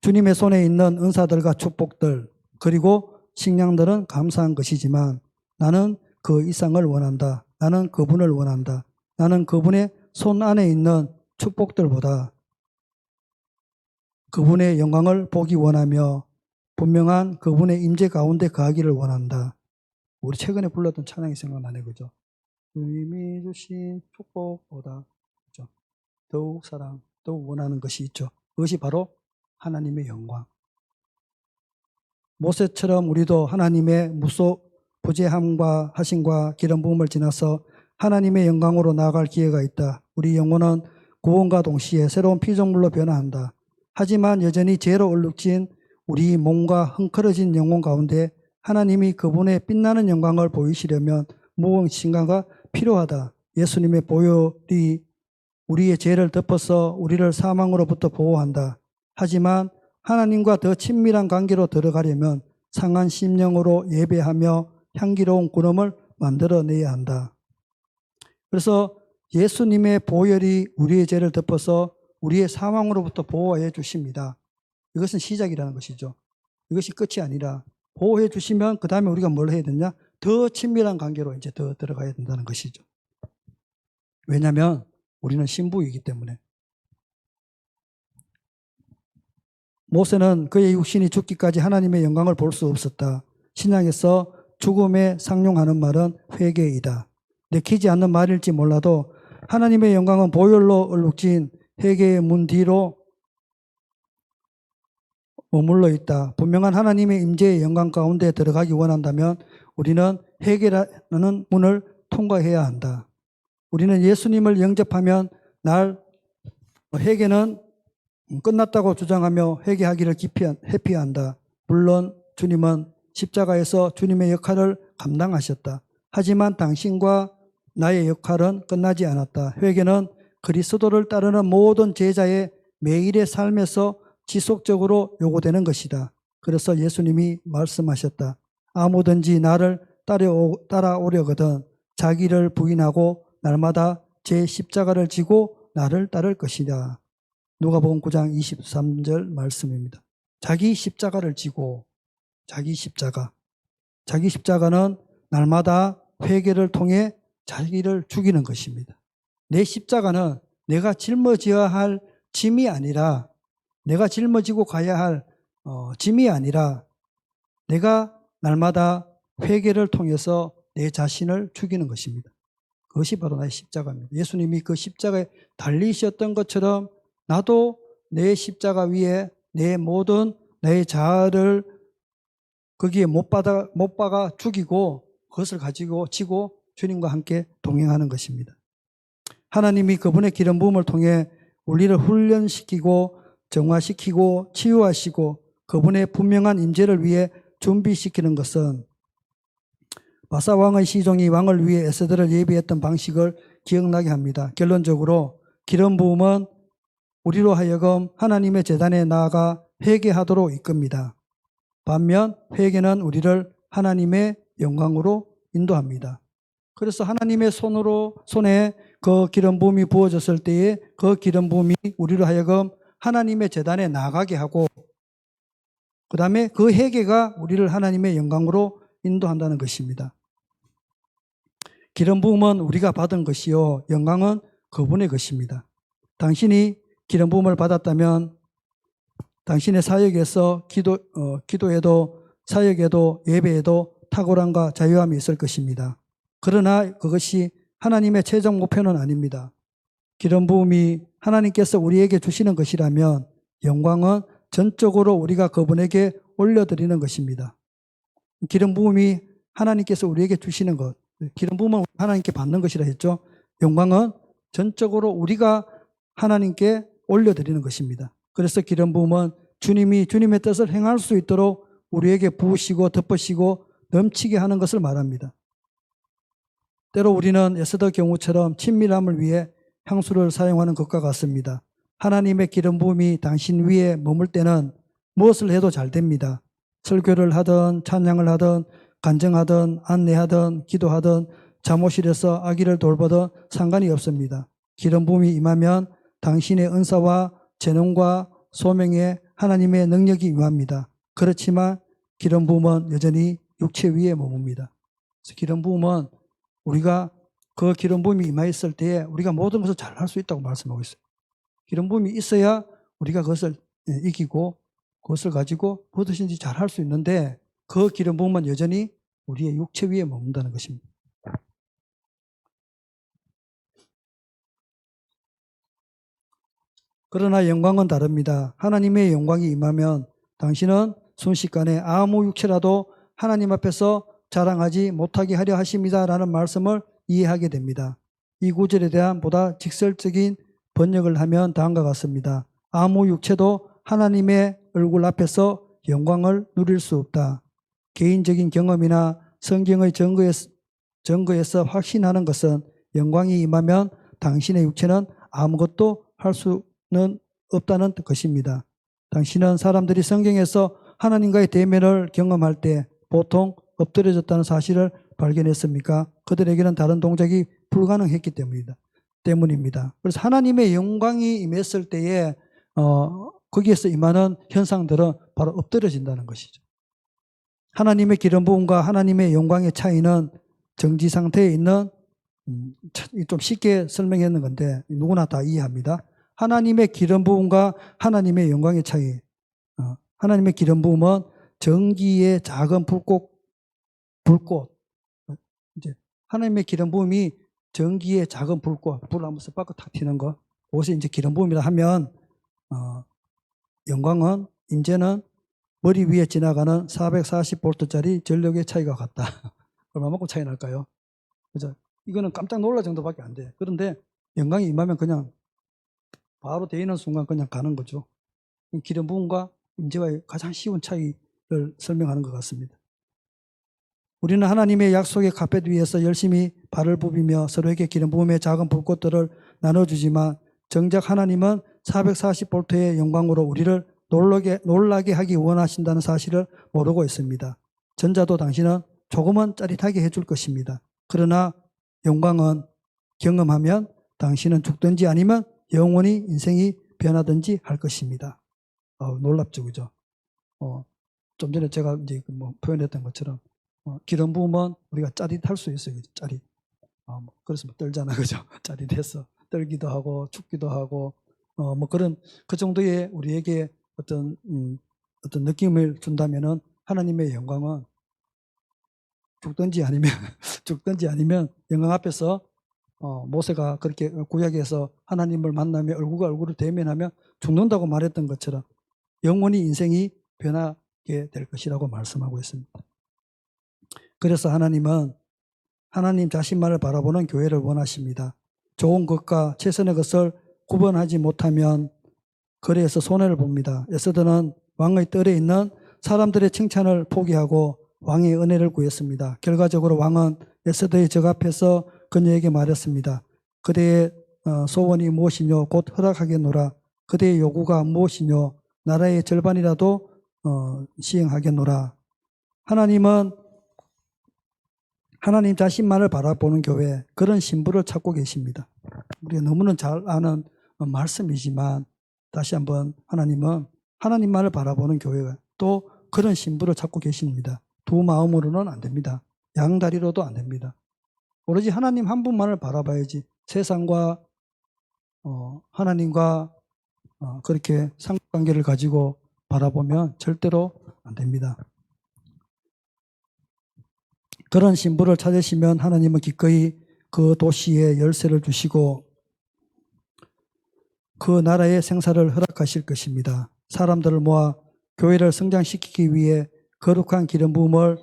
주님의 손에 있는 은사들과 축복들 그리고 식량들은 감사한 것이지만 나는 그 이상을 원한다. 나는 그분을 원한다. 나는 그분의 손 안에 있는 축복들보다 그분의 영광을 보기 원하며 분명한 그분의 임재 가운데 거하기를 원한다. 우리 최근에 불렀던 찬양이 생각나네, 그죠? 주님이 주신 축복보다 그죠? 더욱 사랑, 더욱 원하는 것이 있죠. 그것이 바로 하나님의 영광. 모세처럼 우리도 하나님의 무소부재함과 하심과 기름 부음을 지나서 하나님의 영광으로 나아갈 기회가 있다. 우리 영혼은 구원과 동시에 새로운 피조물로 변화한다. 하지만 여전히 죄로 얼룩진 우리 몸과 흥커러진 영혼 가운데 하나님이 그분의 빛나는 영광을 보이시려면 무언가가 필요하다. 예수님의 보혈이 우리의 죄를 덮어서 우리를 사망으로부터 보호한다. 하지만 하나님과 더 친밀한 관계로 들어가려면 상한 심령으로 예배하며 향기로운 구름을 만들어내야 한다. 그래서 예수님의 보혈이 우리의 죄를 덮어서 우리의 사망으로부터 보호해 주십니다. 이것은 시작이라는 것이죠. 이것이 끝이 아니라 보호해 주시면 그 다음에 우리가 뭘 해야 되냐? 더 친밀한 관계로 이제 더 들어가야 된다는 것이죠. 왜냐하면 우리는 신부이기 때문에. 모세는 그의 육신이 죽기까지 하나님의 영광을 볼 수 없었다. 신약에서 죽음에 상용하는 말은 회개이다. 내키지 않는 말일지 몰라도 하나님의 영광은 보혈로 얼룩진 회개의 문 뒤로 머물러 있다. 분명한 하나님의 임재의 영광 가운데 들어가기 원한다면 우리는 회개라는 문을 통과해야 한다. 우리는 예수님을 영접하면 회개는 끝났다고 주장하며 회개하기를 회피한다. 물론 주님은 십자가에서 주님의 역할을 감당하셨다. 하지만 당신과 나의 역할은 끝나지 않았다. 회개는 그리스도를 따르는 모든 제자의 매일의 삶에서 지속적으로 요구되는 것이다. 그래서 예수님이 말씀하셨다. 아무든지 나를 따라오려거든 자기를 부인하고 날마다 제 십자가를 지고 나를 따를 것이다. 누가복음 9장 23절 말씀입니다. 자기 십자가를 지고 자기 십자가는 날마다 회개를 통해 자기를 죽이는 것입니다. 내 십자가는 내가 짊어져야 할 짐이 아니라 내가 짊어지고 가야 할 짐이 아니라 내가 날마다 회개를 통해서 내 자신을 죽이는 것입니다. 그것이 바로 나의 십자가입니다. 예수님이 그 십자가에 달리셨던 것처럼 나도 내 십자가 위에 내 모든 내 자아를 거기에 못 박아 죽이고 그것을 가지고 지고 주님과 함께 동행하는 것입니다. 하나님이 그분의 기름 부음을 통해 우리를 훈련시키고 정화시키고 치유하시고 그분의 분명한 임재를 위해 준비시키는 것은 바사 왕의 시종이 왕을 위해 에스더를 예비했던 방식을 기억나게 합니다. 결론적으로 기름 부음은 우리로 하여금 하나님의 제단에 나아가 회개하도록 이끕니다. 반면 회개는 우리를 하나님의 영광으로 인도합니다. 그래서 하나님의 손에 그 기름 부음이 부어졌을 때에 그 기름 부음이 우리로 하여금 하나님의 제단에 나가게 하고 그 다음에 그 회개가 우리를 하나님의 영광으로 인도한다는 것입니다. 기름 부음은 우리가 받은 것이요 영광은 그분의 것입니다. 당신이 기름 부음을 받았다면 당신의 사역에서 기도에도 사역에도 예배에도 탁월함과 자유함이 있을 것입니다. 그러나 그것이 하나님의 최종 목표는 아닙니다. 기름 부음이 하나님께서 우리에게 주시는 것이라면 영광은 전적으로 우리가 그분에게 올려드리는 것입니다. 기름 부음이 하나님께서 우리에게 주시는 것, 기름 부음은 하나님께 받는 것이라 했죠. 영광은 전적으로 우리가 하나님께 올려드리는 것입니다. 그래서 기름 부음은 주님이 주님의 뜻을 행할 수 있도록 우리에게 부으시고 덮으시고 넘치게 하는 것을 말합니다. 때로 우리는 에스더 경우처럼 친밀함을 위해 향수를 사용하는 것과 같습니다. 하나님의 기름 부음이 당신 위에 머물 때는 무엇을 해도 잘 됩니다. 설교를 하든 찬양을 하든 간증하든 안내하든 기도하든 잠옷실에서 아기를 돌보든 상관이 없습니다. 기름 부음이 임하면 당신의 은사와 재능과 소명에 하나님의 능력이 임합니다. 그렇지만 기름 부음은 여전히 육체 위에 머뭅니다. 그래서 기름 부음은 우리가 그 기름 부음이 임하였을 때에 우리가 모든 것을 잘 할 수 있다고 말씀하고 있어요. 기름 부음이 있어야 우리가 그것을 이기고 그것을 가지고 무엇이든지 잘 할 수 있는데 그 기름 부음은 여전히 우리의 육체 위에 머문다는 것입니다. 그러나 영광은 다릅니다. 하나님의 영광이 임하면 당신은 순식간에 아무 육체라도 하나님 앞에서 자랑하지 못하게 하려 하십니다. 라는 말씀을 이해하게 됩니다. 이 구절에 대한 보다 직설적인 번역을 하면 다음과 같습니다. 아무 육체도 하나님의 얼굴 앞에서 영광을 누릴 수 없다. 개인적인 경험이나 성경의 증거에서 확신하는 것은 영광이 임하면 당신의 육체는 아무것도 할 수는 없다는 것입니다. 당신은 사람들이 성경에서 하나님과의 대면을 경험할 때 보통 엎드려졌다는 사실을 발견했습니까? 그들에게는 다른 동작이 불가능했기 때문입니다. 그래서 하나님의 영광이 임했을 때에 거기에서 임하는 현상들은 바로 엎드려진다는 것이죠. 하나님의 기름 부음과 하나님의 영광의 차이는 정지 상태에 있는 좀 쉽게 설명했는 건데 누구나 다 이해합니다. 하나님의 기름 부음과 하나님의 영광의 차이. 하나님의 기름 부음은 전기의 작은 불꽃. 이제 하나님의 기름 부음이 전기의 작은 불꽃, 불을 한번 쓱 탁 튀는 거. 그것이 이제 기름 부음이라 하면 영광은 이제는 머리 위에 지나가는 440볼트짜리 전력의 차이가 같다. 얼마만큼 차이 날까요? 그죠? 이거는 깜짝 놀랄 정도밖에 안 돼. 그런데 영광이 임하면 그냥 바로 데이는 순간 그냥 가는 거죠. 기름 부음과 임재와의 가장 쉬운 차이를 설명하는 것 같습니다. 우리는 하나님의 약속의 카펫 위에서 열심히 발을 부비며 서로에게 기름 부음의 작은 불꽃들을 나눠주지만 정작 하나님은 440볼트의 영광으로 우리를 놀라게 하기 원하신다는 사실을 모르고 있습니다. 전자도 당신은 조금은 짜릿하게 해줄 것입니다. 그러나 영광은 경험하면 당신은 죽든지 아니면 영원히 인생이 변하든지 할 것입니다. 놀랍죠, 그죠? 좀 전에 제가 이제 표현했던 것처럼 기름 부음은 우리가 짜릿할 수 있어요, 그죠? 짜릿. 그래서 떨잖아, 그죠? 짜릿해서 떨기도 하고 춥기도 하고 그런 그 정도의 우리에게 어떤 느낌을 준다면은 하나님의 영광은 죽든지 아니면 영광 앞에서 모세가 그렇게 구약에서 하나님을 만나며 얼굴과 얼굴을 대면하며 죽는다고 말했던 것처럼 영원히 인생이 변하게 될 것이라고 말씀하고 있습니다. 그래서 하나님은 하나님 자신만을 바라보는 교회를 원하십니다. 좋은 것과 최선의 것을 구분하지 못하면 거리에서 손해를 봅니다. 에스더는 왕의 뜰에 있는 사람들의 칭찬을 포기하고 왕의 은혜를 구했습니다. 결과적으로 왕은 에스더의 적 앞에서 그녀에게 말했습니다. 그대의 소원이 무엇이뇨? 곧 허락하겠노라. 그대의 요구가 무엇이뇨? 나라의 절반이라도 시행하겠노라. 하나님은 하나님 자신만을 바라보는 교회, 그런 신부를 찾고 계십니다. 우리가 너무나 잘 아는 말씀이지만 다시 한번 하나님은 하나님만을 바라보는 교회가 또 그런 신부를 찾고 계십니다. 두 마음으로는 안 됩니다. 양다리로도 안 됩니다. 오로지 하나님 한 분만을 바라봐야지 세상과 하나님과 그렇게 상관관계를 가지고 바라보면 절대로 안 됩니다. 그런 신부를 찾으시면 하나님은 기꺼이 그 도시에 열쇠를 주시고 그 나라의 생사를 허락하실 것입니다. 사람들을 모아 교회를 성장시키기 위해 거룩한 기름 부음을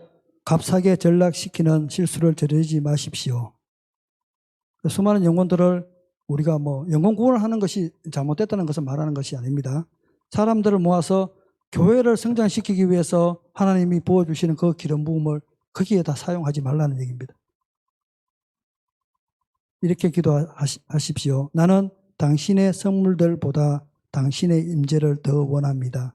값싸게 전락시키는 실수를 저지르지 마십시오. 수많은 영혼들을 우리가 영혼 구원을 하는 것이 잘못됐다는 것을 말하는 것이 아닙니다. 사람들을 모아서 교회를 성장시키기 위해서 하나님이 부어주시는 그 기름 부음을 거기에다 사용하지 말라는 얘기입니다. 이렇게 기도하십시오. 나는 당신의 선물들보다 당신의 임재를 더 원합니다.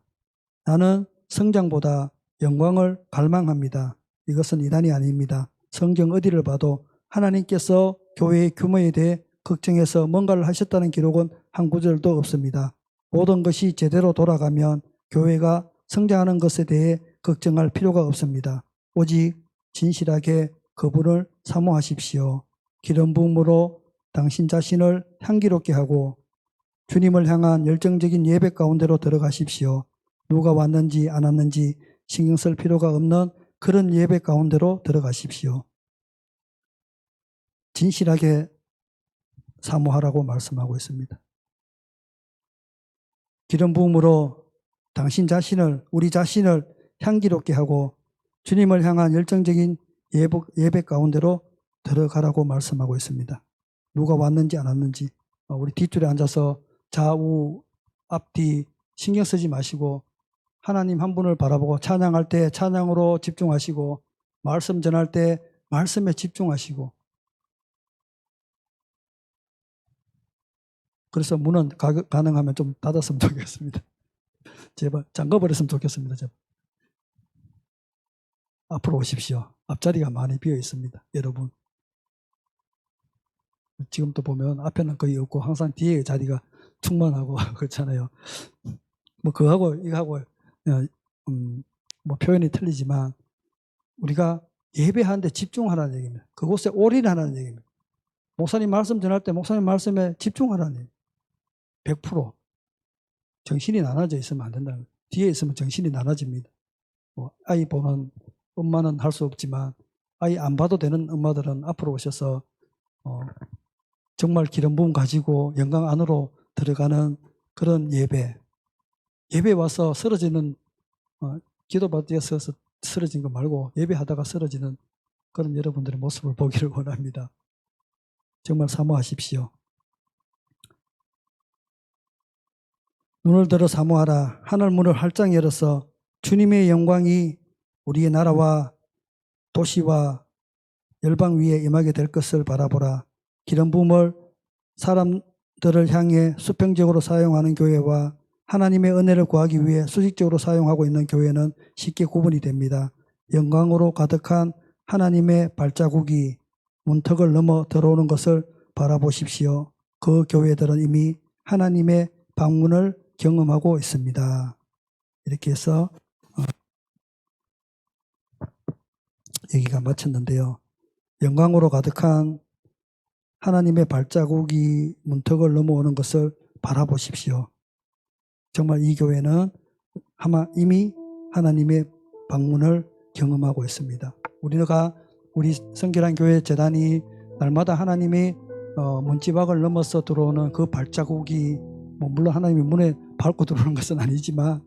나는 성장보다 영광을 갈망합니다. 이것은 이단이 아닙니다. 성경 어디를 봐도 하나님께서 교회의 규모에 대해 걱정해서 뭔가를 하셨다는 기록은 한 구절도 없습니다. 모든 것이 제대로 돌아가면 교회가 성장하는 것에 대해 걱정할 필요가 없습니다. 오직 진실하게 그분을 사모하십시오. 기름 부음으로 당신 자신을 향기롭게 하고 주님을 향한 열정적인 예배 가운데로 들어가십시오. 누가 왔는지 안 왔는지 신경 쓸 필요가 없는 그런 예배 가운데로 들어가십시오. 진실하게 사모하라고 말씀하고 있습니다. 기름 부음으로 당신 자신을, 우리 자신을 향기롭게 하고 주님을 향한 열정적인 예배 가운데로 들어가라고 말씀하고 있습니다. 누가 왔는지 안 왔는지 우리 뒷줄에 앉아서 좌우 앞뒤 신경 쓰지 마시고 하나님 한 분을 바라보고 찬양할 때 찬양으로 집중하시고 말씀 전할 때 말씀에 집중하시고 그래서 문은 가능하면 좀 닫았으면 좋겠습니다. 제발 잠가버렸으면 좋겠습니다. 제발. 앞으로 오십시오. 앞자리가 많이 비어 있습니다. 여러분. 지금도 보면 앞에는 거의 없고 항상 뒤에 자리가 충만하고 그렇잖아요. 뭐 그거하고 이거하고 뭐 표현이 틀리지만 우리가 예배하는데 집중하라는 얘기입니다. 그곳에 올인하라는 얘기입니다. 목사님 말씀 전할 때 목사님 말씀에 집중하라는 얘기입니다. 100% 정신이 나눠져 있으면 안 된다는 거예요. 뒤에 있으면 정신이 나눠집니다. 뭐 아이 보는 엄마는 할 수 없지만 아이 안 봐도 되는 엄마들은 앞으로 오셔서 정말 기름 부음 가지고 영광 안으로 들어가는 그런 예배 와서 쓰러지는 기도받기 위해서 쓰러진 거 말고 예배하다가 쓰러지는 그런 여러분들의 모습을 보기를 원합니다. 정말 사모하십시오. 눈을 들어 사모하라. 하늘 문을 활짝 열어서 주님의 영광이 우리의 나라와 도시와 열방 위에 임하게 될 것을 바라보라. 기름 부음을 사람들을 향해 수평적으로 사용하는 교회와 하나님의 은혜를 구하기 위해 수직적으로 사용하고 있는 교회는 쉽게 구분이 됩니다. 영광으로 가득한 하나님의 발자국이 문턱을 넘어 들어오는 것을 바라보십시오. 그 교회들은 이미 하나님의 방문을 경험하고 있습니다. 이렇게 해서 얘기가 마쳤는데요. 영광으로 가득한 하나님의 발자국이 문턱을 넘어오는 것을 바라보십시오. 정말 이 교회는 이미 하나님의 방문을 경험하고 있습니다. 우리 성결한 교회 재단이 날마다 하나님의 문지박을 넘어서 들어오는 그 발자국이 물론 하나님의 문에 밟고 들어오는 것은 아니지만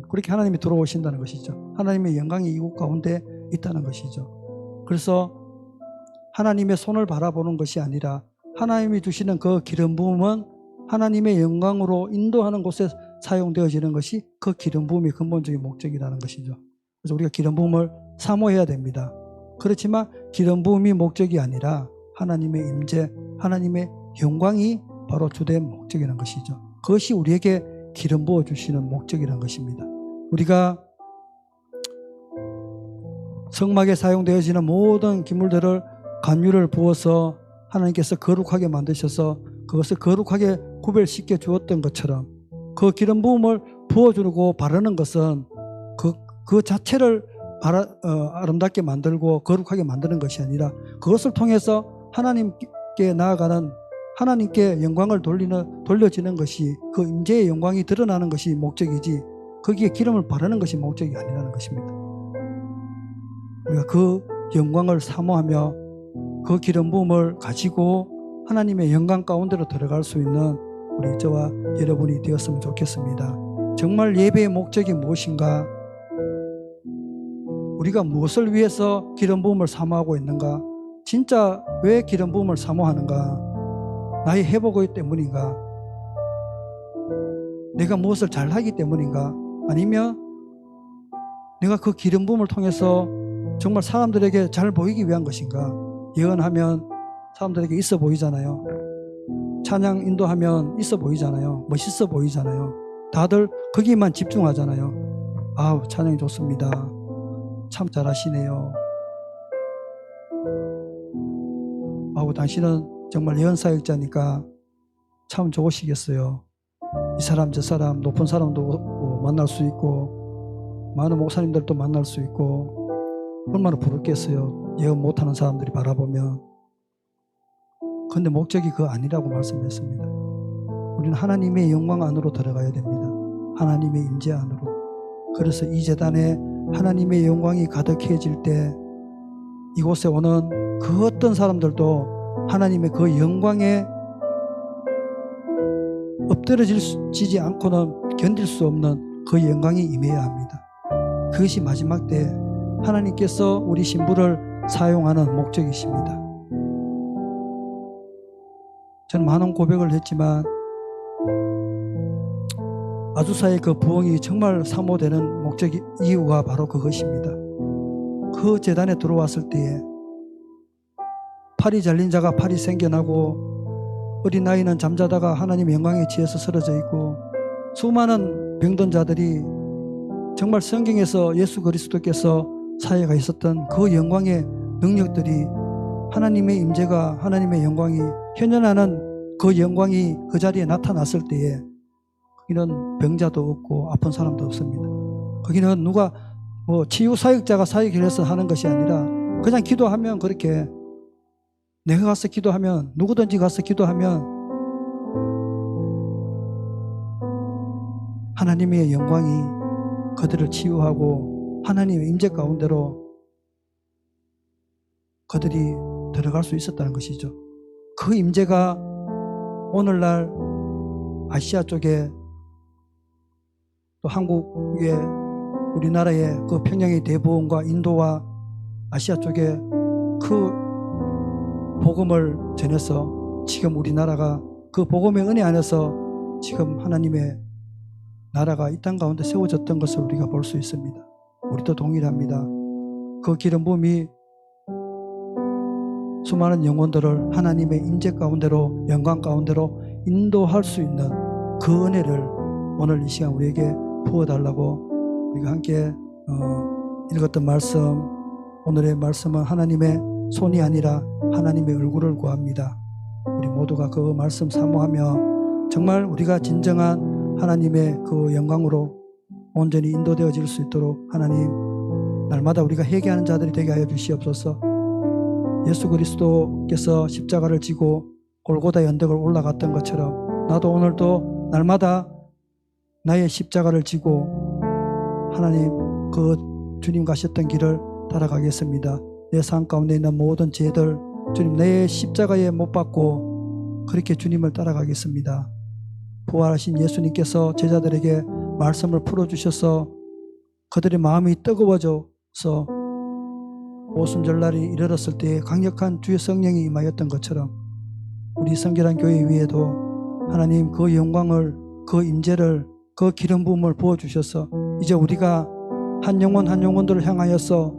그렇게 하나님이 들어오신다는 것이죠. 하나님의 영광이 이곳 가운데 있다는 것이죠. 그래서 하나님의 손을 바라보는 것이 아니라 하나님이 주시는 그 기름 부음은 하나님의 영광으로 인도하는 곳에 사용되어지는 것이 그 기름 부음의 근본적인 목적이라는 것이죠. 그래서 우리가 기름 부음을 사모해야 됩니다. 그렇지만 기름 부음이 목적이 아니라 하나님의 임재, 하나님의 영광이 바로 주된 목적이라는 것이죠. 그것이 우리에게 기름 부어 주시는 목적이라는 것입니다. 우리가 성막에 사용되어지는 모든 기물들을 간유를 부어서 하나님께서 거룩하게 만드셔서 그것을 거룩하게 구별시켜 주었던 것처럼 그 기름 부음을 부어주고 바르는 것은 그 자체를 아름답게 만들고 거룩하게 만드는 것이 아니라 그것을 통해서 하나님께 나아가는 하나님께 영광을 돌려지는 것이 그 임재의 영광이 드러나는 것이 목적이지 거기에 기름을 바르는 것이 목적이 아니라는 것입니다. 우리가 그 영광을 사모하며 그 기름 부음을 가지고 하나님의 영광 가운데로 들어갈 수 있는 우리 저와 여러분이 되었으면 좋겠습니다. 정말 예배의 목적이 무엇인가? 우리가 무엇을 위해서 기름 부음을 사모하고 있는가? 진짜 왜 기름 부음을 사모하는가? 나의 회복의 때문인가? 내가 무엇을 잘하기 때문인가? 아니면 내가 그 기름 부음을 통해서 정말 사람들에게 잘 보이기 위한 것인가? 예언하면 사람들에게 있어 보이잖아요. 찬양 인도하면 있어 보이잖아요. 멋있어 보이잖아요. 다들 거기만 집중하잖아요. 아우, 찬양이 좋습니다. 참 잘하시네요. 아우, 당신은 정말 예언사역자니까 참 좋으시겠어요. 이 사람 저 사람 높은 사람도 만날 수 있고 많은 목사님들도 만날 수 있고 얼마나 부럽겠어요. 예언 못하는 사람들이 바라보면. 그런데 목적이 그거 아니라고 말씀했습니다. 우리는 하나님의 영광 안으로 들어가야 됩니다. 하나님의 임재 안으로. 그래서 이 제단에 하나님의 영광이 가득해질 때 이곳에 오는 그 어떤 사람들도 하나님의 그 영광에 엎드러지지 않고는 견딜 수 없는 그 영광이 임해야 합니다. 그것이 마지막 때 하나님께서 우리 신부를 사용하는 목적이십니다. 저는 많은 고백을 했지만 아주사의 그 부흥이 정말 사모되는 목적이 이유가 바로 그것입니다. 그 제단에 들어왔을 때에 팔이 잘린 자가 팔이 생겨나고 어린아이는 잠자다가 하나님의 영광에 취해서 쓰러져 있고 수많은 병든 자들이 정말 성경에서 예수 그리스도께서 사회가 있었던 그 영광의 능력들이 하나님의 임재가 하나님의 영광이 현현하는 그 영광이 그 자리에 나타났을 때에 거기는 병자도 없고 아픈 사람도 없습니다. 거기는 누가 치유 사역자가 사역을 해서 하는 것이 아니라 그냥 기도하면 그렇게 내가 가서 기도하면 누구든지 가서 기도하면 하나님의 영광이 그들을 치유하고 하나님의 임재 가운데로 그들이 들어갈 수 있었다는 것이죠. 그 임재가 오늘날 아시아 쪽에 또 한국의 우리나라의 그 평양의 대부흥과 인도와 아시아 쪽에 그 복음을 전해서 지금 우리나라가 그 복음의 은혜 안에서 지금 하나님의 나라가 이 땅 가운데 세워졌던 것을 우리가 볼 수 있습니다. 우리도 동일합니다. 그 기름 부음이 수많은 영혼들을 하나님의 임재 가운데로 영광 가운데로 인도할 수 있는 그 은혜를 오늘 이 시간 우리에게 부어달라고 우리가 함께 읽었던 말씀, 오늘의 말씀은 하나님의 손이 아니라 하나님의 얼굴을 구합니다. 우리 모두가 그 말씀 사모하며 정말 우리가 진정한 하나님의 그 영광으로 온전히 인도되어질 수 있도록 하나님 날마다 우리가 회개하는 자들이 되게 하여 주시옵소서. 예수 그리스도께서 십자가를 지고 골고다의 언덕을 올라갔던 것처럼 나도 오늘도 날마다 나의 십자가를 지고 하나님 그 주님 가셨던 길을 따라가겠습니다. 내 삶 가운데 있는 모든 죄들 주님 내 십자가에 못 박고 그렇게 주님을 따라가겠습니다. 부활하신 예수님께서 제자들에게 말씀을 풀어주셔서 그들의 마음이 뜨거워져서 오순절날이 이르렀을 때 강력한 주의 성령이 임하였던 것처럼 우리 성결한 교회 위에도 하나님 그 영광을 그 임재를 그 기름 부음을 부어주셔서 이제 우리가 한 영혼 한 영혼들을 향하여서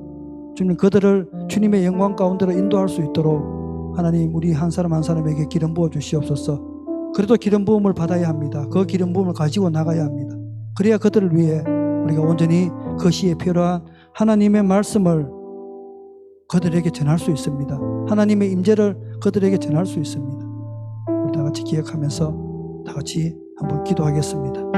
주님 그들을 주님의 영광 가운데로 인도할 수 있도록 하나님 우리 한 사람 한 사람에게 기름 부어 주시옵소서. 그래도 기름 부음을 받아야 합니다. 그 기름 부음을 가지고 나가야 합니다. 그래야 그들을 위해 우리가 온전히 그 시에 필요한 하나님의 말씀을 그들에게 전할 수 있습니다. 하나님의 임재를 그들에게 전할 수 있습니다. 우리 다 같이 기억하면서 다 같이 한번 기도하겠습니다.